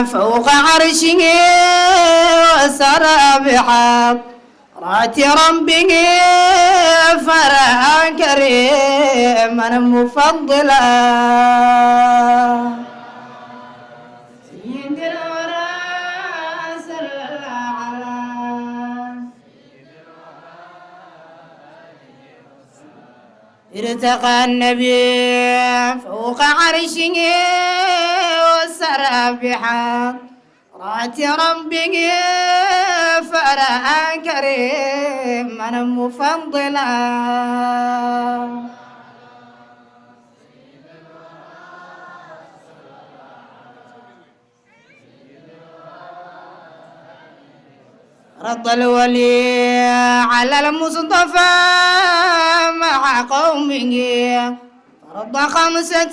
فوق عرشه وسرى بحضرة ربه فرعا كريما مفضلا سيد الورى صلى الله على ارتقى النبي فوق عرشه وسرى بحضرة ربه فرعا كريما مفضلا رد الولي على المصطفى مع قومه فرد 5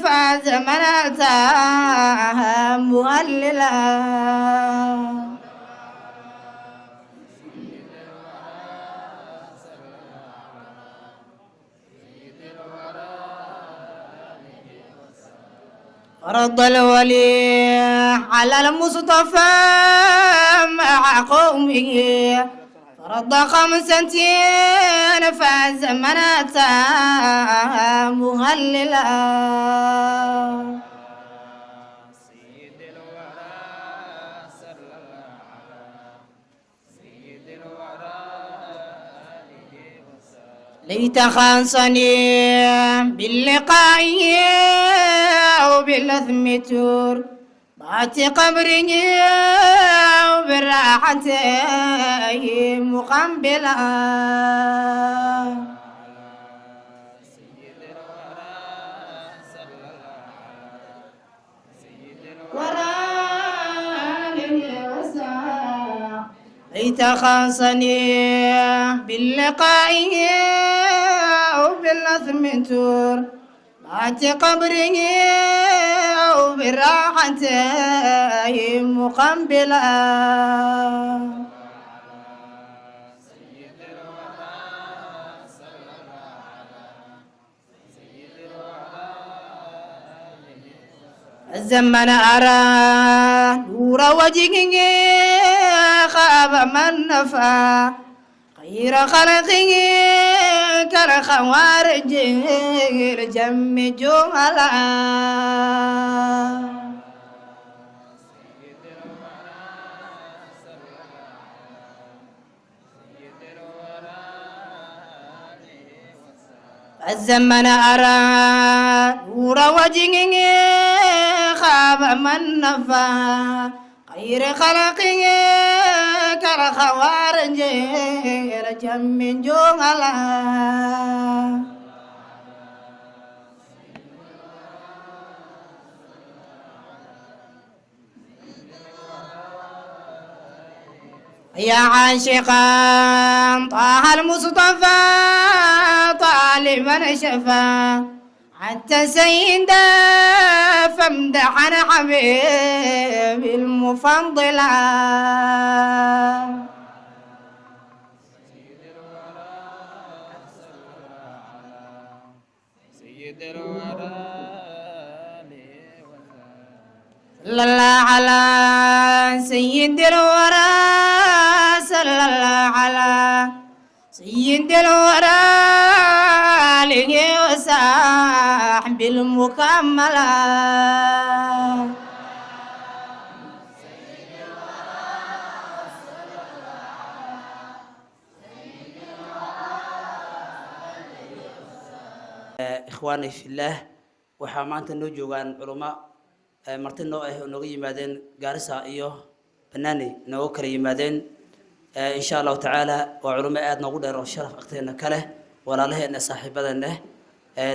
فاز من أتاها مهللا رد الولي على المصطفى مع قومه فرد 5 فاز من أتاها مهللا سيد الورى صلى الله على سيد الورى ليت خاصني باللقاء أو بالأثم تور بات قبره وبالراحة مقبلا سيد الورى صلى الله على سيد الورى ليت خاصني باللقاء أو بالأثم تور بات قبره أو بالراحة مقبلا سيد الورى صلى الله على سيد الورى الزمن أرى نور وجهه خاب من نفى خير خلقه كالخوارج الجم جملا سيد الورى صلى الله على الزمن أرى نور وجهه خاب من نفى خير خلقه كالخوارج الجم جملا يا عاشقا طه المصطفى طالبا شفا حتى سيدا فامدحنا حبيبي المفضلا سيد الورى صلى الله على سيد الورى صلى الله على سيد الورى صلى الله على سيد الورى آله وصحبه المكملا إخواني في الله وحامانت نوجوان علماء martin noo ah nooga yimaadeen Gaarisa iyo Banaani nooga kala yimaadeen insha Allah taala waa culimo aad noogu dheer oo sharaf aqteena kale walaalaheena saaxiibadeena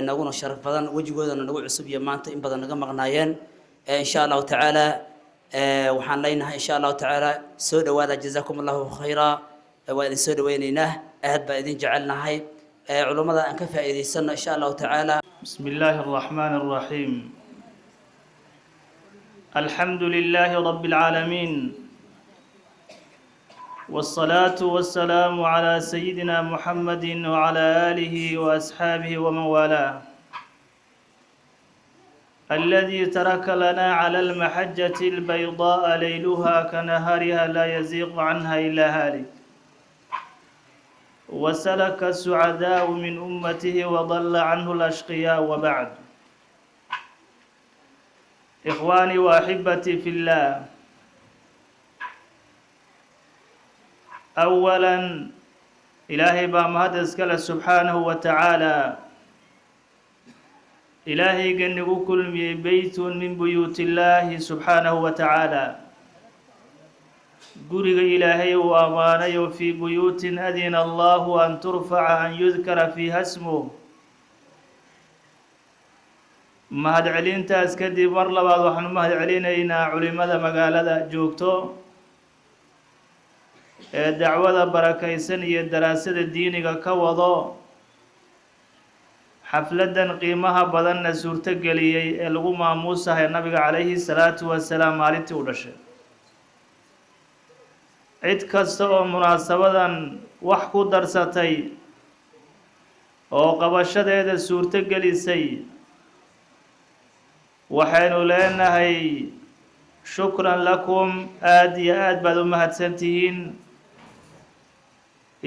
naguna sharaf badan wajigoodana nagu cusub iyo maanta in badan naga maqnaayeen insha Allah taala waxaan leenahay insha Allah taala soo dhawaada jazakumullahu khayra waa idin soo dhaweynaynaa aad baa idin jecelnahay culimada aan ka faa'iideysano insha Allah taala bismillahir rahmanir rahim الحمد لله رب العالمين والصلاة والسلام على سيدنا محمد وعلى آله وأصحابه ومن والاه الذي ترك لنا على المحجة البيضاء ليلها كنهارها لا يزيغ عنها إلا هالك وسلك السعداء من أمته وضل عنه الأشقياء وبعد. إخواني وأحبتي في الله، أولا إلهي بامهد اسكال سبحانه وتعالى إلهي جنبو كل بيت من بيوت الله سبحانه وتعالى قرق إلهي وأماني في بيوت أذن الله أن ترفع أن يذكر فيها اسمه. mahad celintaas kadib mar labaad waxaan u mahad celinaynaa culimada magaalada joogto ee dacwada barakaysan iyo daraasada diiniga ka wado xafladan qiimaha badanna suurto geliyay ee lagu maamuusahay nabiga calayhi salaatu wasalaam maalintii u dhashay. cid kasta oo munaasabadan wax ku darsatay oo qabashadeeda suurto gelisay waxaynu leenahay shukran lakum, aad iyo aad baad u mahadsantihiin.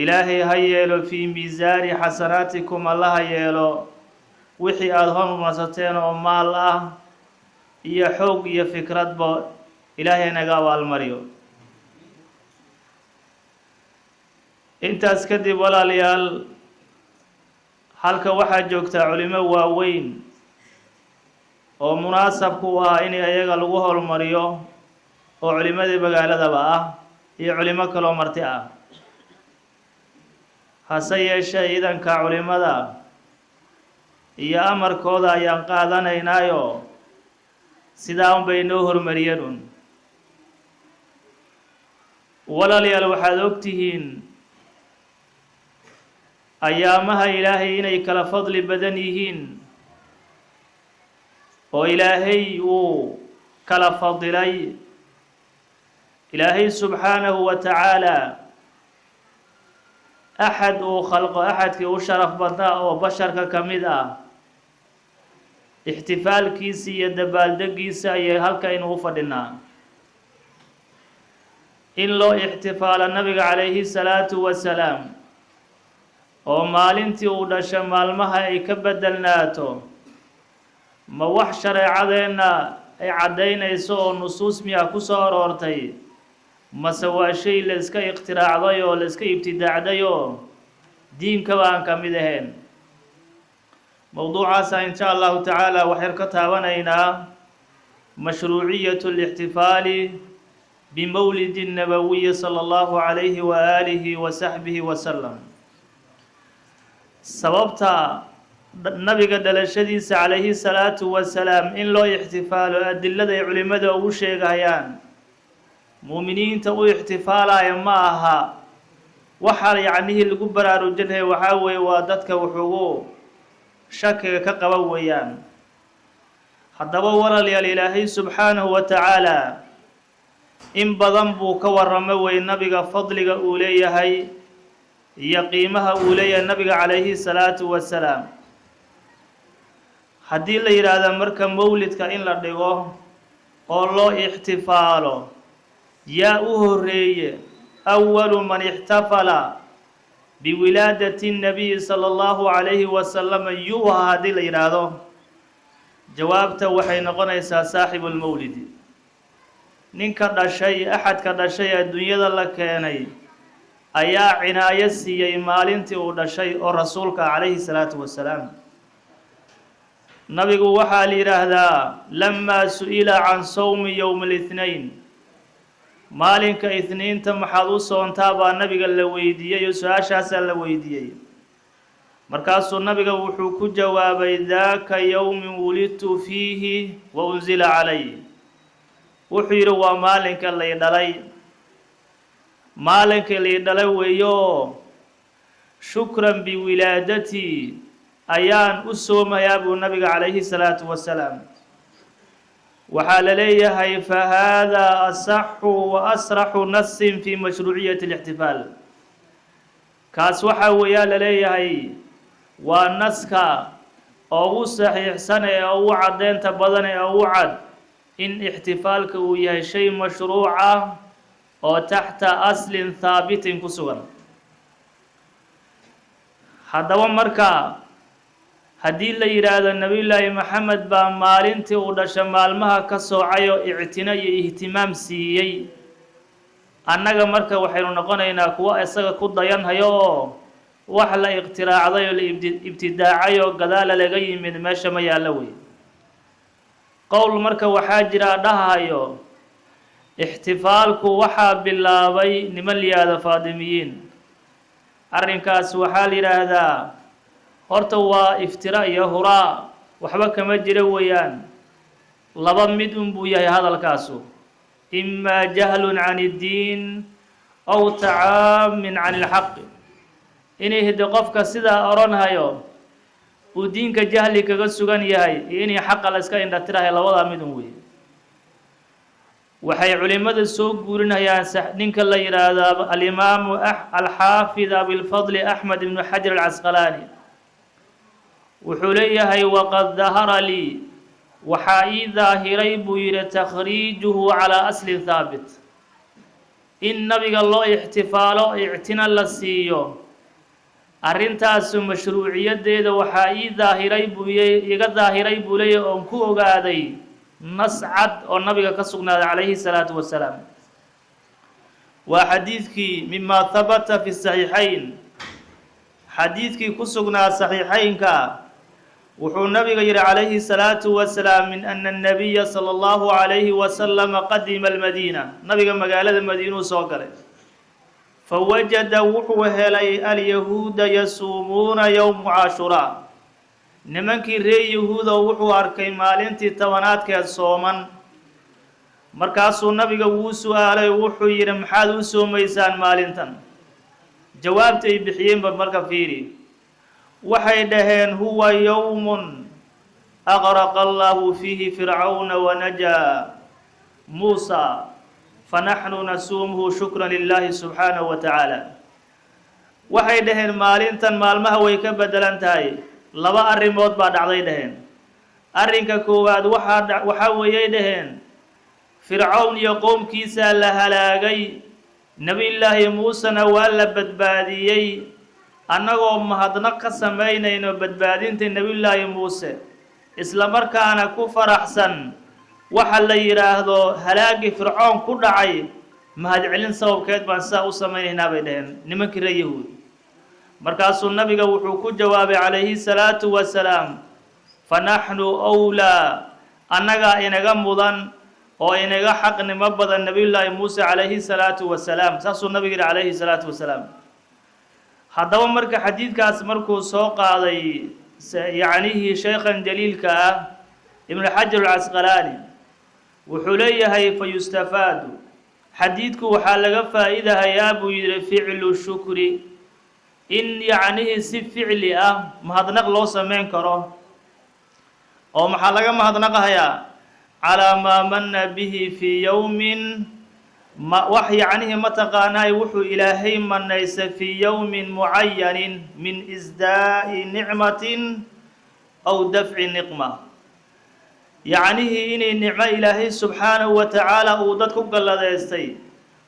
ilaahay ha yeelo fii miisaani xasanaatikum, alla ha yeelo wixii aada hormarsateen oo maal ah iyo xoog iyo fikradba ilaahay naga abaalmariyo. intaas kadib walaalayaal, halka waxaa joogtaa culimo waaweyn oo munaasabku u ah in ayaga lagu hormariyo oo culimadii magaaladaba ah iyo culimo kaloo marti ah. hase yeeshee ciidanka culimada iyo amarkooda ayaan qaadanaynaayo sidaa unbay noo hormariyeen un. walaalayaal, waxaad ogtihiin ayaamaha ilaahay inay kala fadli badan yihiin oo ilaahay uu kala fadilay. ilaahay subxaanahu wa tacaala axad uu khalqo axadkii u sharaf badnaa oo basharka ka mid ah ixtifaalkiisa iyo dabaaldegiisa ayay halkaynu u fadhinaa. in loo ixtifaalo nabiga calayhi salaatu wasalaam oo maalintii uu dhashay maalmaha ay ka bedelnaato ma wax shareecadeenna ay caddaynayso oo nusuus miyaa ku soo aroortay, mase waa shay la iska ikhtiraacday oo la iska ibtidaacday oo diinkaba aan ka mid ahayn? mowduucaasa insha allahu tacaala waxaynu ka taabanaynaa mashruuciyatu lixtifaali bimowlidi nabawiyi sala allahu calayhi wa aalihi wa saxbihi wasalam. sababta nabiga dhalashadiisa calayhi salaatu wasalaam in loo ixtifaalo adiladay culimada ugu sheegayaan. muuminiinta u ixtifaalaya ma aha waxaa yacnihii lagu baraarujinaya, waxaa weeye waa dadka wuxuugu shakiga ka qaba weeyaan. haddaba walaalayaal, ilaahay subxaanahu wa tacaala in badan buu ka warrama wey nabiga fadliga uu leeyahay iyo qiimaha uu leeyahay nabiga calayhi salaatu wasalaam. haddii la yidhaahdo marka mowlidka in la dhigo oo loo ixtifaalo, yaa u horreeye awalu man ixtafala biwilaadati nabiyi sala allahu calayhi wasalam yuu ahaa haddii la yidhaahdo, jawaabta waxay noqonaysaa saaxibu lmowlidi. ninka dhashay, axadka dhashay adduunyada la keenay ayaa cinaayo siiyey maalintii uu dhashay oo rasuulka calayhi salaatu wasalaam. nabigu waxaa la yidhaahdaa lamaa su-ila can sawmi yowma alithnayn, maalinka ithniinta maxaad u soontaa baa nabiga la weydiiyey oo su-aashaasaa la weydiiyey. markaasuu nabiga wuxuu ku jawaabay daaka yowmin wulidtu fiihi wa unsila calay. wuxuu yidhi waa maalinka lay dhalay, maalinkii lay dhalay weeyo shukran biwilaadatii ayaan u soomayaa buu nabiga calayhi salaatu wasalaam. waxaa la leeyahay fa haadaa asaxu wa asraxu nasin fi mashruuciyati alixtifaal. kaas waxaa weeyaa la leeyahay waa naska ugu saxiixsan ee ugu caddeynta badan ee ugu cad in ixtifaalka uu yahay shay mashruuc ah oo taxta aslin haabitin ku sugan. haddaba marka haddii la yidhaahdo nebiyullaahi maxamed baa maalintii uu dhasha maalmaha ka soocay oo ictino iyo ihtimaam siiyey, annaga marka waxaynu noqonaynaa kuwo isaga ku dayanhayo oo wax la iqtiraacday oo la ibtidaacay oo gadaala laga yimid meesha ma yaallo wey. qowl marka waxaa jira dhahayo ixtifaalku waxaa bilaabay niman liyaada faadimiyiin. arrinkaas waxaa la yidhaahdaa horta waa iftira iyo huraa, waxba kama jira weeyaan. laba mid unbuu yahay hadalkaasu, imaa jahlun can iddiin aw tacaamin can ilxaqi. inay hidde qofka sidaa odhanhayo uu diinka jahli kaga sugan yahay iyo inay xaqa la iska indhatirahay, labadaa midun wey. waxay culimmada soo guurinayaan ninka la yidhaahdo alimaamu alxaafid abilfadli axmed ibnu xajar alcasqalaani. wuxuu leeyahay waqad dahara lii, waxaa ii daahiray buu yidhi takhriijuhu calaa aslin haabit, in nabiga loo ixtifaalo ictina la siiyo. arrintaasu mashruuciyadeeda waxaa ii daahiray iga daahiray buu leeyahay oon ku ogaaday nas cad oo nabiga ka sugnaaday calayhi salaatu wasalaam. waa xadiidkii mima habata fi saxiixayn, xadiidkii ku sugnaa saxiixaynka. wuxuu nabiga yihi calayhi salaatu wasalaam min ana الnabiya salى اllahu عalayhi wasalama qadima almadiina, nabiga magaalada madiinuu soo galay. fawajada wuxuu helay alyahuuda yasuumuuna yowmu cashuraa, nimankii reer yahuuda wuxuu arkay maalintii tobanaadkeed sooman. markaasuu nabiga wuu su-aalay, wuxuu yidhi maxaad u soomaysaan maalintan? jawaabta ay bixiyeenba marka fiiri, waxay dhaheen huwa yowmun aqraqa allahu fiihi fircawna wanajaa muusa fanaxnu nasuumuhu shukran lilahi subxaanahu wa tacaala. waxay dhaheen maalintan maalmaha way ka bedelan tahay, laba arrimood baa dhacday dhaheen. arrinka koowaad waxaa weeyay dhaheen fircawn iyo qoomkiisaa la halaagay, nebiyullaahi muusena waa la badbaadiyey. annagoo mahadnaq ka samaynayno badbaadinta nebiyullaahi muuse, isla markaana ku faraxsan waxa la yidhaahdo halaagii fircoon ku dhacay, mahadcelin sababkeed baan sidaa u samaynaynaa bay dhaheen nimankii reer yahuud. markaasuu nabiga wuxuu ku jawaabay calayhi salaatu wasalaam, fanaxnu wlaa, annagaa inaga mudan oo inaga xaqnimo badan nebiyullaahi muuse calayhi salaatu wasalaam. saasuu nabiga yihi calayhi salaatu wasalaam. haddaba marka xadiidkaas markuu soo qaaday yacnihii sheekhan jaliilka ah ibnu xajar alcasqalaani, wuxuu leeyahay fayustafaadu, xadiidku waxaa laga faa'iidahayaa buu yidhi ficlu shukri, in yacnihii si ficli ah mahadnaq loo samayn karo. oo maxaa laga mahadnaqahayaa? calaa maa manna bihi fii yowmin, wax yacnihii mataqaanaay wuxuu ilaahay manaysa fii yowmin mucayanin min isdaa'i nicmatin aw dafci niqma. yacnihii inay nicmo ilaahay subxaanahu wa tacaala uu dad ku galladaystay,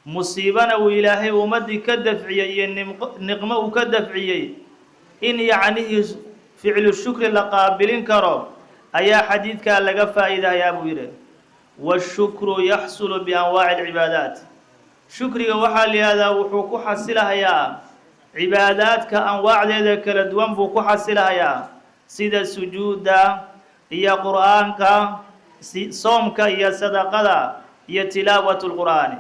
musiibana uu ilaahay ummaddii ka dafciyey iyo niqmo uu ka dafciyey, in yacnihii ficlu shukri la qaabilin karo ayaa xadiidkaa laga faa'iidahayaa buu yidhi. washukru yaxsulu bianwaaci alcibaadaat, shukriga waxaa la yihahdaa wuxuu ku xasilahayaa cibaadaadka anwaacdeeda kala duwan buu ku xasilahayaa, sida sujuudda iyo qur'aanka, soomka iyo sadaqada iyo tilaawatu lqur'aani.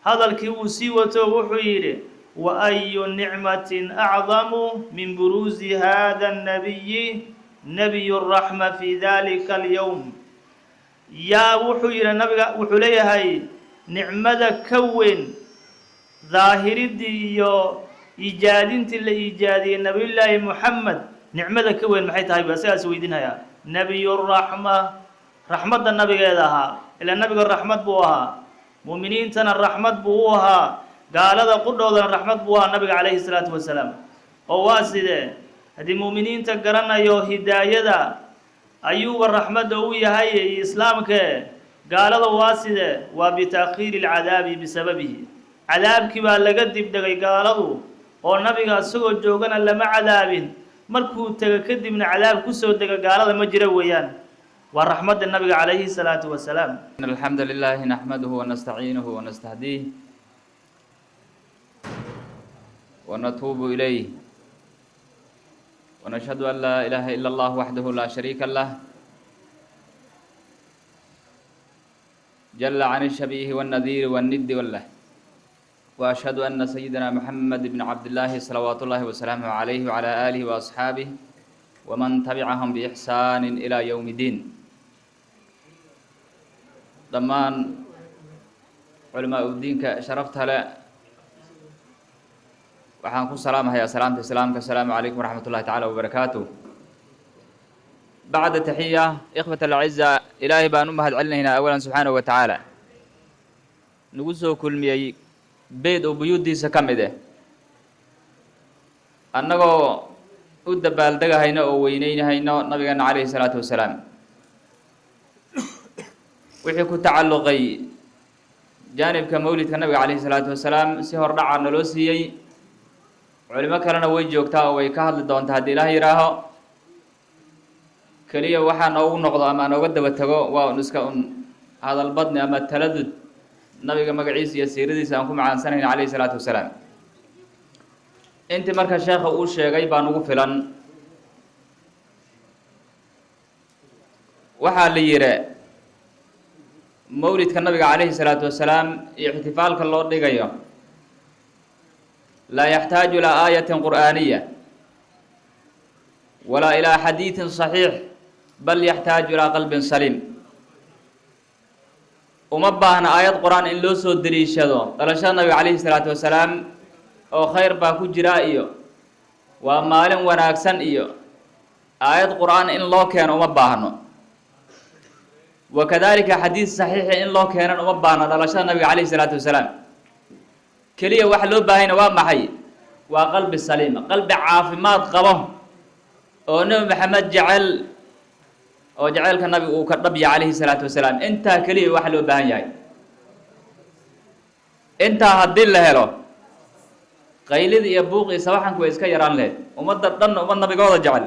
hadalkii uu sii wato wuxuu yidhi wa ayu nicmatin acdamu min buruusi hada الnabiyi nabiyu الraxma fi dalika alyowm. yaa wuxuu yidhi nabiga wuxuu leeyahay nicmada ka weyn daahiridii iyo iijaadintii la iijaadiyey nabiyullaahi muxamed, nicmada ka weyn maxay tahay? baa sidaas weydiinhayaa. nebiyuraxma, raxmadda nabigeeda ahaa, ilaa nabiga raxmad buu ahaa, mu'miniintana raxmad buu u ahaa, gaalada qudhoodana raxmad buu ahaa nabiga calayhi salaatu wasalaam. oo waa sidee? هذه مؤمنين تقرنا يو هداية أيوب الرحمة وياهي إسلامك قال له واسدة وبتأخير العذاب بسببه عذاب كبا لقد بدغي قال له والنبي قال سوى جوغنا لما عذاب مركو تكد من عذاب كسو دغ قال له مجرى ويان والرحمة النبي عليه الصلاة والسلام. الحمد لله نحمده ونستعينه ونستهديه ونتوب إليه ونشهد أن لا إله إلا الله وحده لا شريك له جل عن الشبيه والنذير والند والله وأشهد أن سيدنا محمد بن عبد الله صلوات الله وسلامه عليه وعلى آله وأصحابه ومن تبعهم بإحسان إلى يوم الدين. ضمان علماء الدين شرفتها لا وحانكم سلامها يا سلامة السلام السلام عليكم ورحمة الله تعالى وبركاته. بعد تحية إخوة الأعزاء إلهي بان أمهد علنا هنا أولا سبحانه وتعالى نقصه كل مي بيت وبيوت دي سكمده أنه uddabaal degahayna oo weyneynahayno nabigeena calayhi salaatu wasalaam wixii ku tacalluqay jaanibka mawlidka nabiga calayhi salaatu wasalaam si hordhaca naloo siiyey culimo kalena way joogtaa oo way ka hadli doontaa haddii ilaah yidhaaho keliya waxaa noogu noqdo ama nooga daba tago waa un iska un hadalbadni ama taladud nabiga magaciisa iyo siiradiisa aan ku macaansanayn calayhi salaatu wasalaam. intii marka sheekha uu sheegay baan ugu filan. waxaa la yidhi mawlidka nabiga calayhi salaatu wasalaam iyo ixtifaalka loo dhigayo laa yaxtaaju ilaa aayatin qur'aaniya walaa ilaa xadiidin saxiix bal yaxtaaju ilaa qalbin saliim. uma baahna aayad qur-aan in loo soo deliishado dhalashada nabiga calayhi salaatu wasalaam oo khayr baa ku jira iyo waa maalin wanaagsan iyo aayad qur'aan in loo keeno uma baahno. wakadalika xadiis saxiixa in loo keenan uma baahno dhalashada nabiga calayhi salaatu wasalaam. keliya waxa loo baahayna waa maxay? waa qalbi saliima, qalbi caafimaad qabo oo nabi maxamed jecel oo jaceylka nabiga uu ka dhabya calayhi salaatu wasalaam. intaa keliya waxa loo baahan yahay. intaa haddii la helo qaylida iyo buuq iyo sabaxanku way iska yaraan lahayd. ummadda dhan ummad nabigooda jecel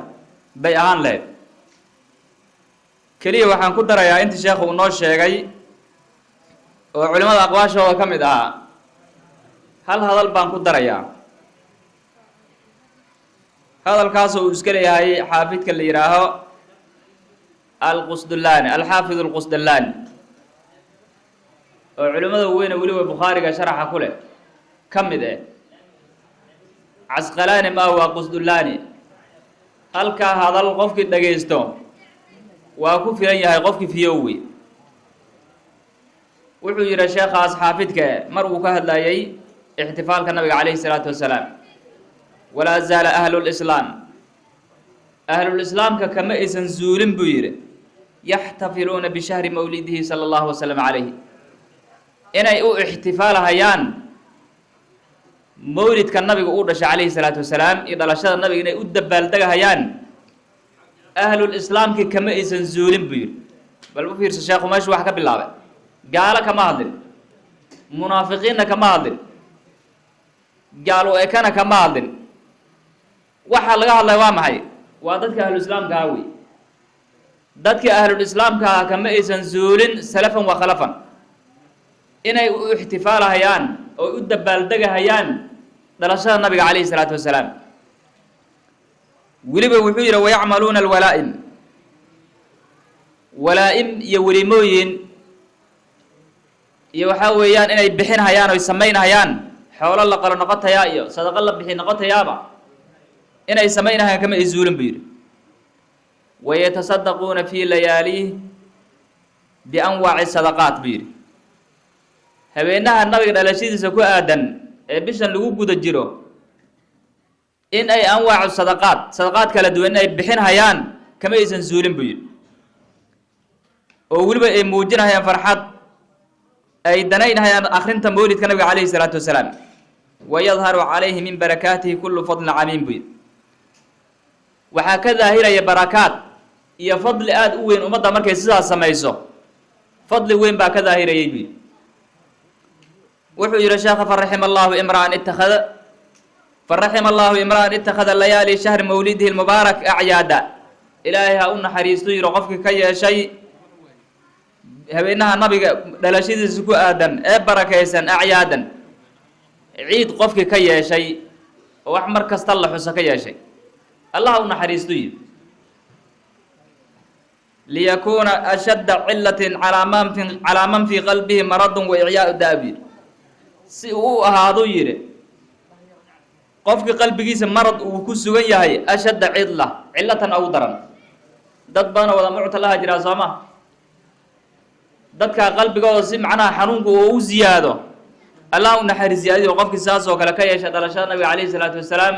bay ahaan lahayd. keliya waxaan ku darayaa intii sheekhu uu noo sheegay oo culimmada aqwaashooda ka mid ahaa hal hadal baan ku darayaa. hadalkaasoo uu iska leeyahay xaafidka la yidhaaho alqusdullaani alxaafid alqusdullaani oo culimmada weyne weliba bukhaariga sharaxa ku leh ka mid casqalaani ma waa qusdullaani. halkaa hadal qofkii dhagaysto waa ku filan yahay qofkii fiyowey. wuxuu yidhi sheekhaas xaafidka mar uu ka hadlayay ixtifaalka nabiga calayhi salaatu wasalaam walaa zaala ahlulislaam ahlulislaamka kama aysan zuulin buu yidhi yaxtafiluuna bishahri mawlidihi sala allahu wasalam calayhi inay u ixtifaalahayaan mawlidka nabiga uu dhashay calayhi salaatu wasalaam iyo dhalashada nabiga inay u dabaaldegahayaan ahlulislaamki kama aysan zuulin buu yidhi. bal u fiirsa sheekhu meeshu wax ka bilaabay. gaalo kama hadlin, munaafiqiinna kama hadlin, gaalo ekana kama hadlin. waxaa laga hadlaya waa maxay? waa dadka ahlulislaamka ah wey. dadka ahlulislaamka ah kama aysan zuulin salafan wa khalafan inay u ixtifaalahayaan oo u dabaaldegahayaan dhalashada nabiga calayhi salaatu wasalaam. weliba wuxuu yidhi wayacmaluuna alwalaa'im walaa'im iyo welimooyin iyo waxaa weeyaan inay bixinhayaan oy samaynhayaan xoolo la qalo noqotayaa iyo sadaqo la bixi noqotayaaba inay samaynhayaan kama ay zuulin buu yidhi. wayatasaddaquuna fii layaaliih bianwaaci sadaqaat buu yidhi. habeenaha nabiga dhalashadiisa ku aadan ee bishan lagu guda jiro in ay anwaacu sadaqaad kala duwan in ay bixinhayaan kama aysan zuulin buu yidhi. oo weliba ay muujinahayaan farxad ay danaynhayaan akhrinta mawlidka nabiga calayhi salaatu wasalaam wayadharu calayhi min barakaatihi kullu fadlin camiim buu yidhi. waxaa ka daahiraya barakaad iyo fadli aada u weyn ummadda markay sidaas samayso fadli weyn baa ka daahirayay buu yidhi wuxuu yidhi sheekha faraxima allahu imra'an ittakhada layaali shahri mawlidihi lmubaarak acyaada ilaahay ha u naxariistu yidhi qofkii ka yeeshay habeenaha nabiga dhalashadiisa ku aadan ee barakaysan acyaadan ciid qofkii ka yeeshay oo wax mar kasta la xuso ka yeeshay allah ha u naxariistu yidhi liyakuuna ashadda cilatin calaa man fii qalbihi maradun wa icyaau daabir si uu u ahaaduu yidhi qofkii qalbigiisa marad uu ku sugan yahay ashadda cilatan ugu daran dad badanoo wada muctalaha jiraa soo ma dadkaa qalbigooda si macnaha xanuunku oo u ziyaado allah u naxariisiya adigoo qofkii saas oo kale ka yeesha dhalashada nabiga calayhi salaatu wasalaam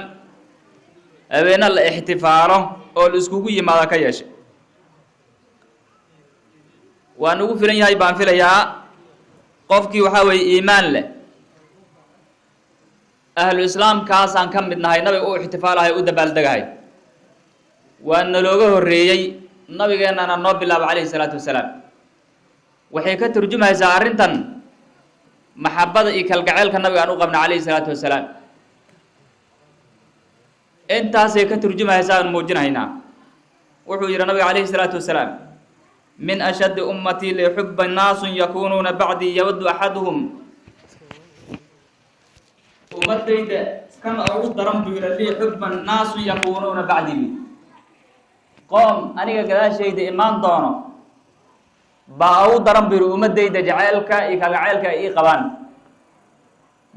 habeena la ixtifaalo oo la iskugu yimaada ka yeeshay waa nagu filan yahay baan filayaa qofkii waxaa weeye iimaan leh ahlu islaamkaasaan ka mid nahay nabiga u ixtifaalahay u dabaaldegahay waa nalooga horreeyey nabigeennana noo bilaabo calayhi salaatu wasalaam waxay ka turjumaysaa arrintan maxabada iyo kalgaceylka nabiga aan u qabna calayhi salaatu wasalaam intaasay ka turjumaysaa aan muujinahaynaa wuxuu yidhi nabiga calayhi salaatu wasalaam min ashaddi ummatii lixubba naasun yakuunuuna bacdii yawaddu axaduhum ummadayda kama ugu daran buu yidhi lixubba naasun yakuunuuna bacdii qoom aniga gadaashayda imaan doono baa ugu daran buu yidhi ummadayda jaceylka iyo kalgaceylka ay ii qabaan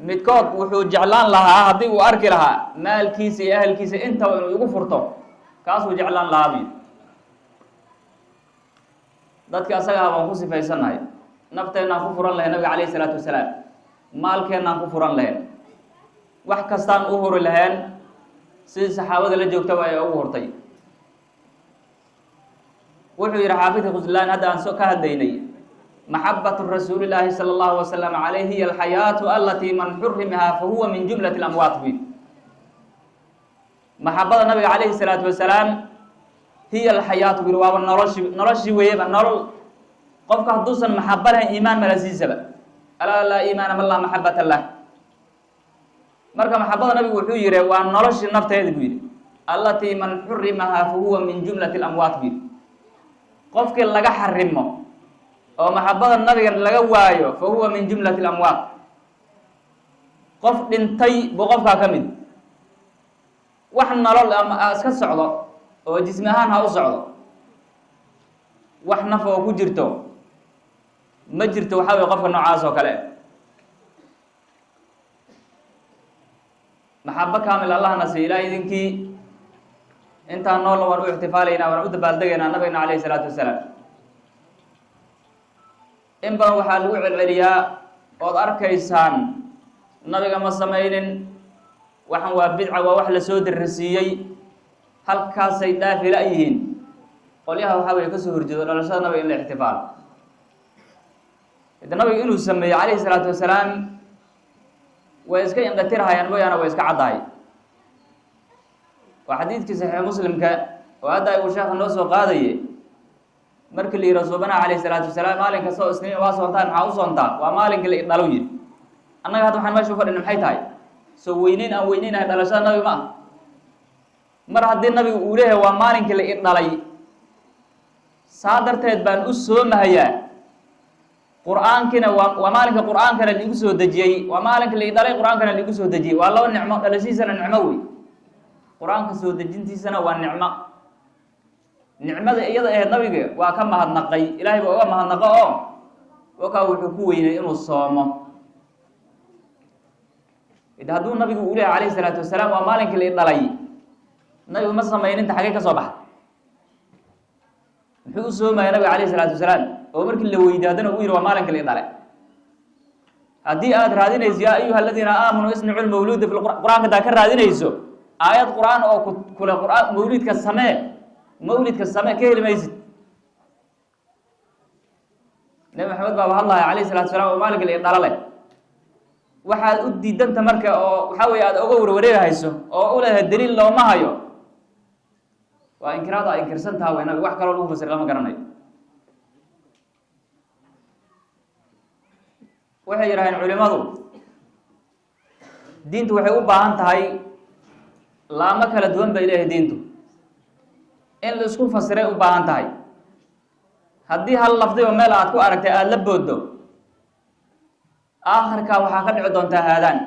midkood wuxuu jeclaan lahaa haddii uu arki lahaa maalkiisa iyo ahalkiisa intaba inuu igu furto kaasuu jeclaan lahaa buu dadka asagaa baan ku sifaysannahay nafteennaan ku furan lahayn nabiga calayhi salaatu wasalaam maalkeennaan ku furan lahayn wax kastaan u huri lahayn sidii saxaabada la joogtaba ay ugu hurtay wuxuu yidhi xaafidka khuslaan hadda aan ka hadlaynay maxabatu rasuulillaahi sala allahu wasalam calayh hiya alxayaatu alatii man xurimihaa fa huwa min jumlati lamwaat bui maxabada nabiga calayhi salaatu wasalaam hiya alxayaatu bui waaba noloshii weeyaba nolol qofka hadduusan maxaba lahayn iimaan mala siisaba alaa laa iimaana man laa maxabata lah marka maxabada nabigu wuxuu yihi waa noloshii nafteeda buu yidhi allatii man xurimahaa fa huwa min jumlati lamwaat bui qofkii laga xarimo oo maxabada nabiga laga waayo fa huwa min jumlati lamwaat qof dhintay buu qofkaa ka mid wax nolol ama iska socdo oo jismi ahaan ha u socdo wax naf oo ku jirto ma jirto waxaa weye qofka noocaas oo kale maxabo kaamil allahna siiy ilaah idinkii intaan noola waan u ixtifaalaynaa waan u dabaaldegaynaa nabigna calayhi salaatu wasalaam in badan waxaa lagu celceliyaa ood arkaysaan nabiga ma samaynin waxan waa bidca waa wax lasoo darasiiyey halkaasay dhaafi la-yihiin qolyaha waxaa weye kasoo horjeedo dhalashada nabiga in la ixtifaalo ide nabiga inuu sameeyey calayhi salaatu wasalaam way iska indhatirhayaan mooyaane way iska caddahay waa xadiidkii saxiix muslimka oo hadda uu sheekha noo soo qaadaye markii la yihi rasuulbanaha calayhi salaatu wasalaam maalin kasta oo isniin waa soontaan maxaa u soontaa waa maalinkii la idhalow yidhi annaga hadda waxaan meesha u fadhina maxay tahay soo weyneyn aan weyneynahay dhalashada nabiga ma ah mar haddii nabigu uu leeyahay waa maalinkii la idhalay saa darteed baan u soomahayaa qur-aankiina waa maalinka qur-aankana liigu soo dejiyey waa maalinka la idhalay qur-aankana liigu soo dejiyey waa laba nicmo dhalashiisana nicmo wey qur-aanka soo dejintiisana waa nicmo nicmada iyada ahayd nabiga waa ka mahadnaqay ilaahay baa uga mahadnaqo oo wakaa wuxuu ku weynay inuu soomo id hadduu nabigu uu leehay calayhi salaatu wasalaam waa maalinkii la idhalay nabigu ma samayninta xagee ka soo baxa muxuu u soomaya nabiga calayhi salaatu wasalaam oo markii la weydiy haddana uu yihi waa maalinka la idhalay haddii aad raadinayso yaa ayuha aladiina aamanuu isnicu lmawluuda fi qur-aanka hadaa ka raadinayso aayad qur-aan oo kule qur-aan mawlidka samee ka heli maysid nabi maxamed baaba hadlaya calayhi salatu wasalaam oo maalinka la idhala leh waxaad u diidanta marka oo waxaa weye aad oga warwareegahayso oo u leedahay daliil looma hayo waa inkiraad ay inkirsan tahay way nabi wax kale lagu fasir lama garanayo waxay yiraahdeen culimadu diintu waxay u baahan tahay laamo kala duwan bay leedahay diintu in la isku fasiray u baahan tahay haddii hal lafdi oo meel aad ku aragtay aad la booddo aakhirka waxaa ka dhici doontaa haadaan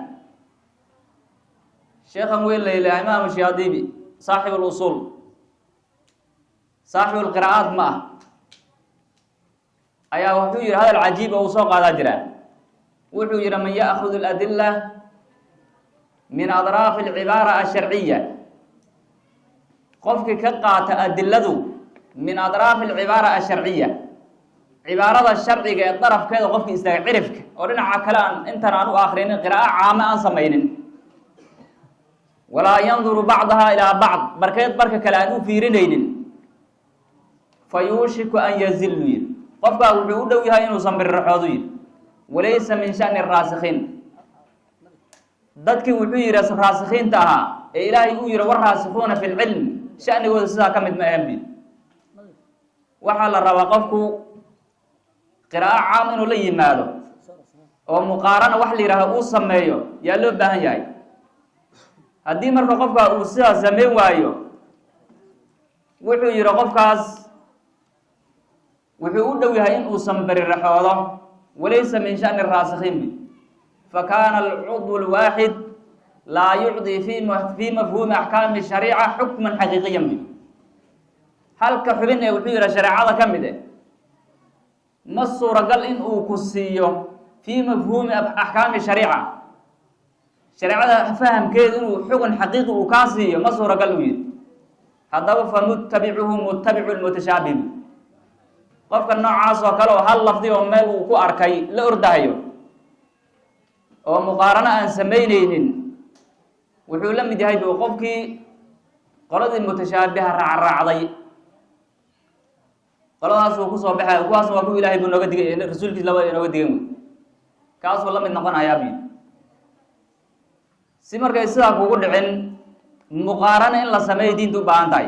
sheekhan weyn la yidhaha imaam shaadibi saaxib اlusul saaxib اlqira'aat ma ah ayaa wuxuu yihi hadal cajiib oo uu soo qaadaa jira wuxuu yihi man ya'khud اladila min adraaf اlcibaara asharciya qofkii ka qaata adiladu min adraaf اlcibaara asharciya cibaarada sharciga ee darafkeeda qofkii istaaga cirifka oo dhinaca kale aan intan aan u akrinin qiraa'o caamo aan samaynin walaa yanduru bacdaha ilaa bacd barkeed barka kale aan u fiirinaynin fa yuushiku an yazillu yiri qofkaa wuxuu u dhow yahay inuusan biriraxoodu yiri walaysa min shani raasikiin dadkii wuxuu yihi raasikiinta ahaa ee ilaahay uu yihi waraasikuuna fi lcilm shanigooda sidaa ka mid ma ahan bi waxaa la rabaa qofku qiraa'o caam inuu la yimaado oo muqaarana wax la yidhaaho uu sameeyo yaa loo baahan yahay haddii marka qofka uu sidaas sameyn waayo wuxuu yihi qofkaas wuxuu u dhow yahay in uusan beriraxoodo walaysa min shani raasikiin bi fakana alcudw lwaaxid laa yucdi fi mafhuumi axkaami shariica xukman xaqiiqiyan bi halka xubin ee wuxuu yihi shareecada ka mid ma suuragal in uu ku siiyo fii mafhuumi axkaami shariica shareecada fahamkeedu inuu xugun xaqiiqi uu kaa siiyo ma suuragal uu yihi haddaba fa mutabicuhu mutabicu lmutashaabih qofka noocaas oo kale oo hal lafdi oo meel uu ku arkay la ordahayo oo muqaarano aan samaynaynin wuxuu la mid yahay bu qofkii qoladii mutashaabiha raacraacday qoladaas uu kusoo baxay kuwaasna waa ku ilaahay buu nooga digay rasuulkiis laba nooga digan wey kaasuu la mid noqonayaa bi si markay sidaa kugu dhicin muqaarano in la sameeyo diinta u baahan tahay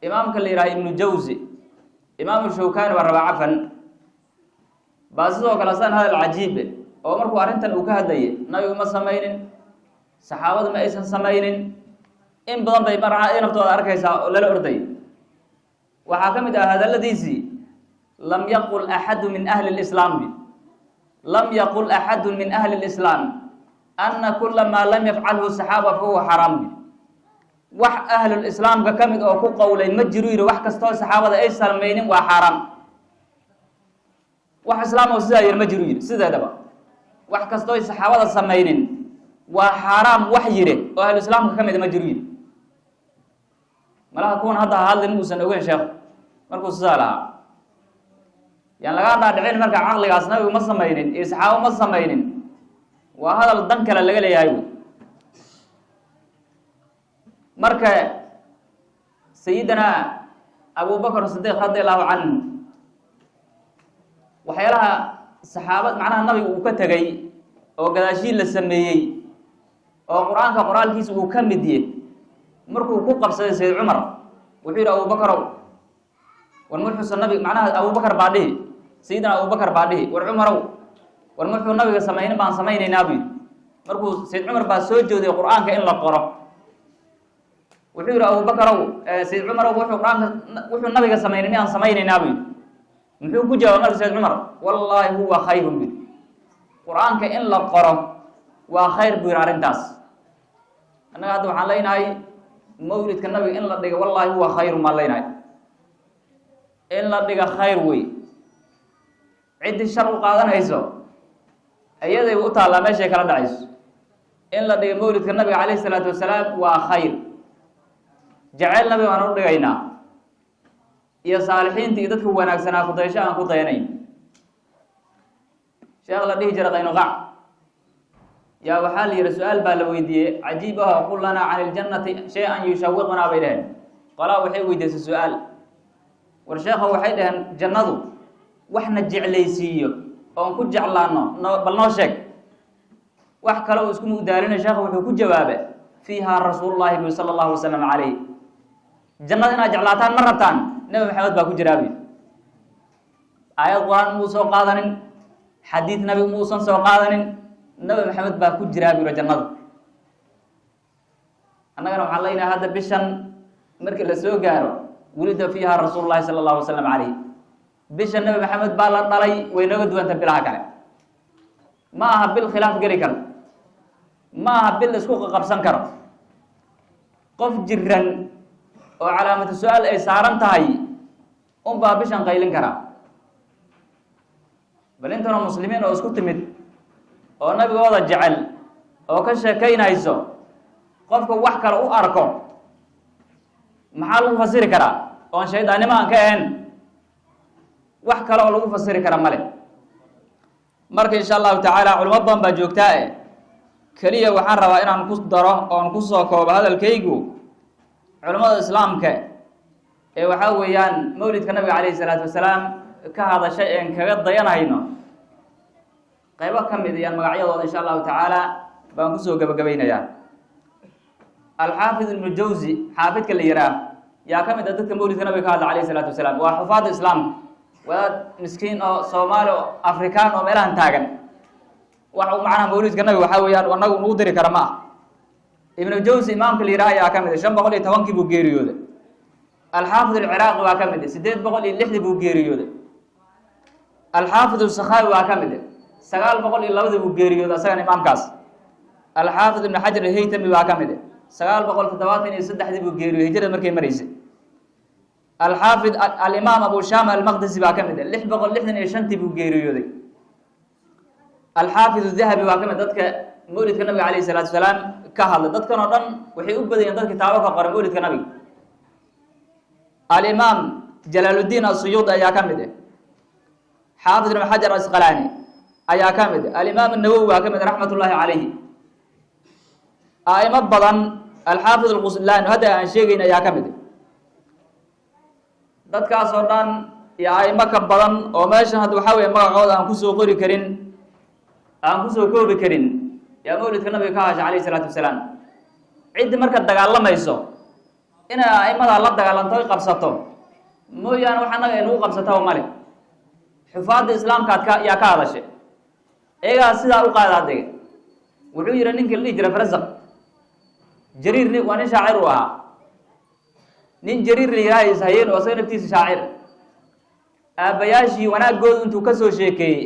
imaamka la yidhaha ibnu jawzi imaamu shawkani waa rabaa cafan baa sidoo kale san hadal cajiibe oo markuu arrintan uu ka hadlayay nabigu ma samaynin saxaabadu ma aysan samaynin in badan bay marca naftooda arkaysaa oo lala orday waxaa ka mid ah hadaladiisii lam yaqul axadu min ahli lislaam bi lam yaqul axadu min ahli lislaam ana kula maa lam yafcalhu saxaaba fahuwa xaraam bi wax ahlulislaamka ka mid oo ku qowlay ma jiru yihi wax kastoo saxaabada ay samaynin waa xaaraam wax islaam oo sidaa yiri ma jiru yihi sideedaba wax kastoo saxaabada samaynin waa xaaraam wax yire oo ahluislaamka ka mid ma jiru yihi malaha kuwan hadda hadlin uusan ogeyn sheekhu markuu sidaa lahaa yaan lagaa dhaadhicin marka caqligaas nabigu ma samaynin iyo saxaabo ma samaynin waa hadal dan kale laga leeyahay wy marka sayidina abubakr sidiiq radi allahu canhu waxyaalaha saxaabad macnaha nabiga uu ka tegay oo gadaashiin la sameeyey oo qur-aanka qoraalkiisa uu ka mid yahy markuu ku qabsaday sayid cumar wuxuu yidhi abubakarow war muxuusa nabig macnaha abubakar baa dhihi sayidina abubakar baa dhihi war cumarow war muxuu nabiga samaynin baan samaynaynaa bu yidhi markuu sayid cumar baa soo jeeday qur-aanka in la qoro wuxuu yihi abubakarow sayid cumarow wuxuu nabiga samaynin miyaan samaynaynaa bu yidhi muxuu ku jawaabay marka sayid cumar wallaahi huwa khayrun bu yidhi qur-aanka in la qoro waa khayr buu yidhi arrintaas annaga hadda waxaan leynahay mawlidka nabiga in la dhiga wallaahi huwa khayrun baan leynahay in la dhiga khayr wey ciddii shar u qaadanayso iyaday u taallaa meeshay kala dhacayso in la dhiga mawlidka nabiga calayhi isalaatu wasalaam waa khayr jaceyl nabi baan u dhigaynaa iyo saalixiinta iyo dadka wanaagsanaa kudaysho aan ku dayanayn sheekh la dhihi jira qaynuqac yaa waxaa la yihi su-aal baa la weydiiyey cajiib aho qul lanaa can iljannati shay-an yushawiqunaa bay dhaheen qolaa waxay weydiisay su-aal war sheekha waxay dhaheen jannadu waxna jeclaysiiyo oon ku jeclaano bal noo sheeg wax kale oo isku mugdaalina sheekha wuxuu ku jawaabe fiiha rasuulullahi bi sala allahu wasalam calayh jannada inaad jeclaataan ma rabtaan nebi maxamed baa ku jiraa buy aayad qur-aan muu soo qaadanin xadiid nabi muusan soo qaadanin nebi maxamed baa ku jiraa buyro jannada annagana waxaan leynahay hadda bishan markii la soo gaaro wulida fiiha rasuulullahi sala allahu wasalam calayh bisha nebi maxamed baa la dhalay way nooga duwanta bilaha kale ma aha bil khilaaf geli karo ma aha bil isku qabsan karo qof jiran oo calaamatu su-aal ay saaran tahay unbaa bishan qaylin karaa bal intanoo muslimiin oo isku timid oo nabigooda jecel oo ka sheekaynayso qofka wax kale u arko maxaa lagu fasiri karaa oon shaydaannimo aan ka ahayn wax kale oo lagu fasiri kara male marka insha allahu tacaala culimo badan baa joogtaa e keliya waxaan rabaa inaan ku daro oon ku soo koobo hadalkaygu culimmada islaamka ee waxaa weeyaan mawlidka nabiga calayhi salaatu wasalaam ka hadashay een kaga dayanayno qaybo ka mid iyaan magacyadooda insha allahu tacaala baan kusoo gabagabaynayaa alxaafid ibnu jawzi xaafidka la yihaah yaa ka mid a dadka mawlidka nabiga ka hadla calayhi salaatu wasalaam waa xufaada islaamka wadaad miskiin oo soomaali oo afrikaan oo meelahan taagan wax uu macnaha mawlidka nabiga waxaa weeyaan anagu nugu diri kara ma ah ibnu jawzi imaamka la yidhaha ayaa ka mid 510 buu geeriyooday alxaafid alciraaqi waa ka mid 860 buu geeriyooday alxaafid asakhawi waa ka mid 902 buu geeriyooday asagana imaamkaas alxaafid ibn xajar alhaytami waa ka mid 973 buu geeriyooday hijrada markay maraysay alxaafid alimaam abu shama almaqdisi baa ka mid 665 buu geeriyooday alxaafid dahabi waa ka mid dadka mawlidka nabiga calayhi salaatu wasalaam ka hadlay dadkan oo dhan waxay u badayeen dad kitaabo ka qoray mawlidka nabiga alimaam jalaaludiin asuyuudi ayaa ka mid xaafid ibn xajar asqalaani ayaa ka mid alimaam nawowi waa ka mid raxmatullaahi calayhi aimo badan alxaafid alquslaani hadda aan sheegayn ayaa ka mid dadkaas oo dhan iyo aimo ka badan oo meeshan hadda waxaa weeye magacooda aan kusoo qori karin aan kusoo koobi karin yaa mawlidka nabiga ka hasha calayhi salaatu wasalaam ciddi marka dagaalamayso inay a'imadaa la dagaalanto ay qabsato mooyaane wax annaga ay nagu qabsataba male xufaadda islaamkaad yaa ka hadashay iyagaa sidaa u qaada adega wuxuu yihi ninkii la dhihi jira farazaq jariir waa nin shaacir uu ahaa nin jariir la yihaaha ishayeen oo asaga naftiisa shaacir aabbayaashii wanaaggoodu intuu ka soo sheekeeyey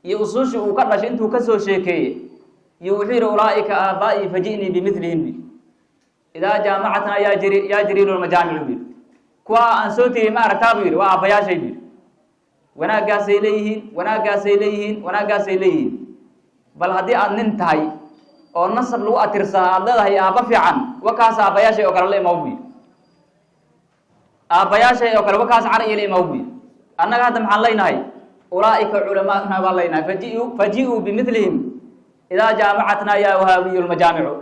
iyo usuushii uu ka dhashay intuu ka soo sheekeeyey iyo wuxuu yihi ulaa'ika aabaa'i faji'nii bimidlihim bi idaa jaamacatnaa yaa jariiru lmajaamicu bu yidhi kuwa aan soo tegey ma aragtaa buu yidhi waa aabbayaashay bu yidhi wanaaggaasay leeyihiin wanaaggaasay leeyihiin wanaaggaasay leeyihiin bal haddii aad nin tahay oo nasab lagu atirsadaa aada leedahay aabba fiican wakaas aabbayaashay oo kale la imaw bu yidhi aabbayaashay oo kale wakaas car iyo la imaw bu yidhi annaga hadda maxaan leynahay ulaa'ika culamaa'una baan leynahay faji-uu bimidlihim idaa jaamacatnaa yaa wahaabiyu lmajaamicu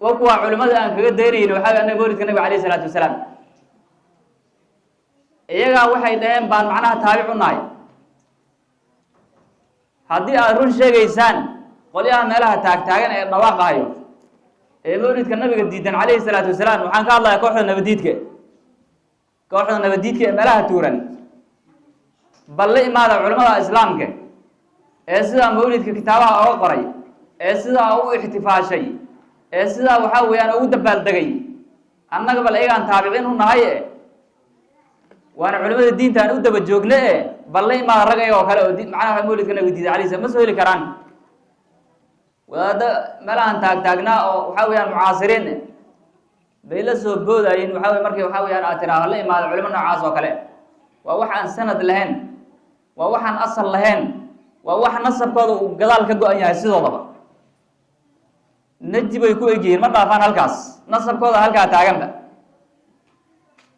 wa kuwa culimada aan kaga daynayni waxaa annaga mawlidka nabiga calayhi salaatu wasalaam iyagaa waxay dhaheen baan macnaha taabic u nahay haddii aad run sheegaysaan qolyaha meelaha taagtaagan ee dhawaaqahayo ee mawlidka nabiga diidan calayhi salaatu wasalaam waxaan ka hadlayaa kooxda nabadiidka ee meelaha tuuran bal la imaada culimada islaamka ee sidaa mawlidka kitaabaha oga qoray ee sidaa u ixtifaashay ee sidaa waxaa weeyaan ugu dabaaldegay annaga bal iyagaan taabiciin u nahay waana culimada diinta aan u daba joogne bal la imaada rag ayagoo kale oo macnaha mawlidka nabiga diiday alay slam ma soo heli karaan wadaaddo meelahan taagtaagnaa oo waxaa weeyaan mucaasiriin bay la soo boodayeen waxaa wey markii waxaa weyaan aad tiraahdo la imaada culimo noocaas oo kale waa wax aan sanad lahayn waa waxaan asal lahayn waa wax nasabkooda uu gadaal ka go-an yahay sidoodaba neji bay ku egyihiin ma dhaafaan halkaas nasabkooda halkaa taaganba